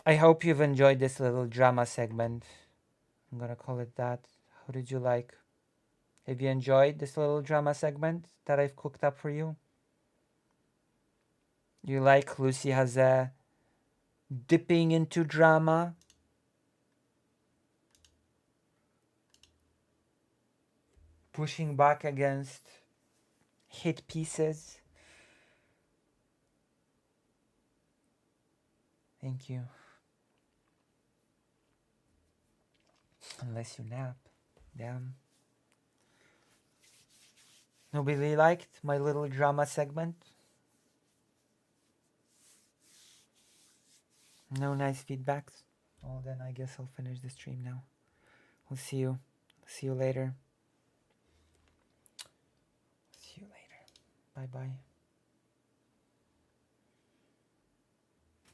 I hope you've enjoyed this little drama segment. I'm gonna call it that. How did you like? Have you enjoyed this little drama segment that I've cooked up for you? You like Lucy has a dipping into drama? Pushing back against hit pieces? Thank you. Unless you nap. Damn. Nobody liked my little drama segment? No nice feedbacks? Well, then I guess I'll finish the stream now. We'll see you. See you later. See you later. Bye-bye.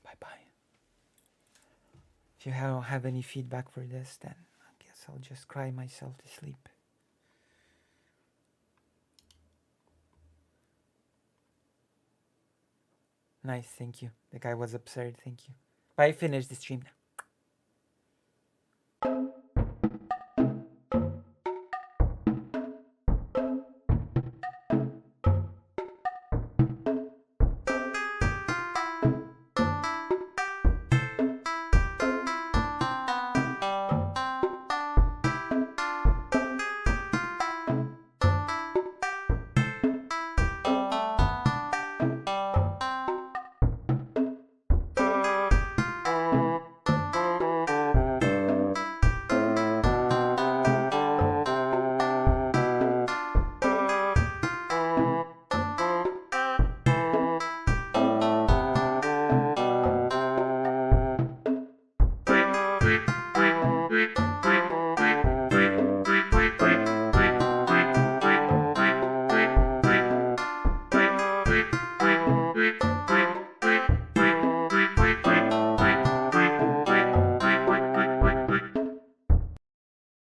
Bye-bye. If you don't have any feedback for this, then I guess I'll just cry myself to sleep. Nice, thank you. The guy was absurd, thank you. But I finished the stream now.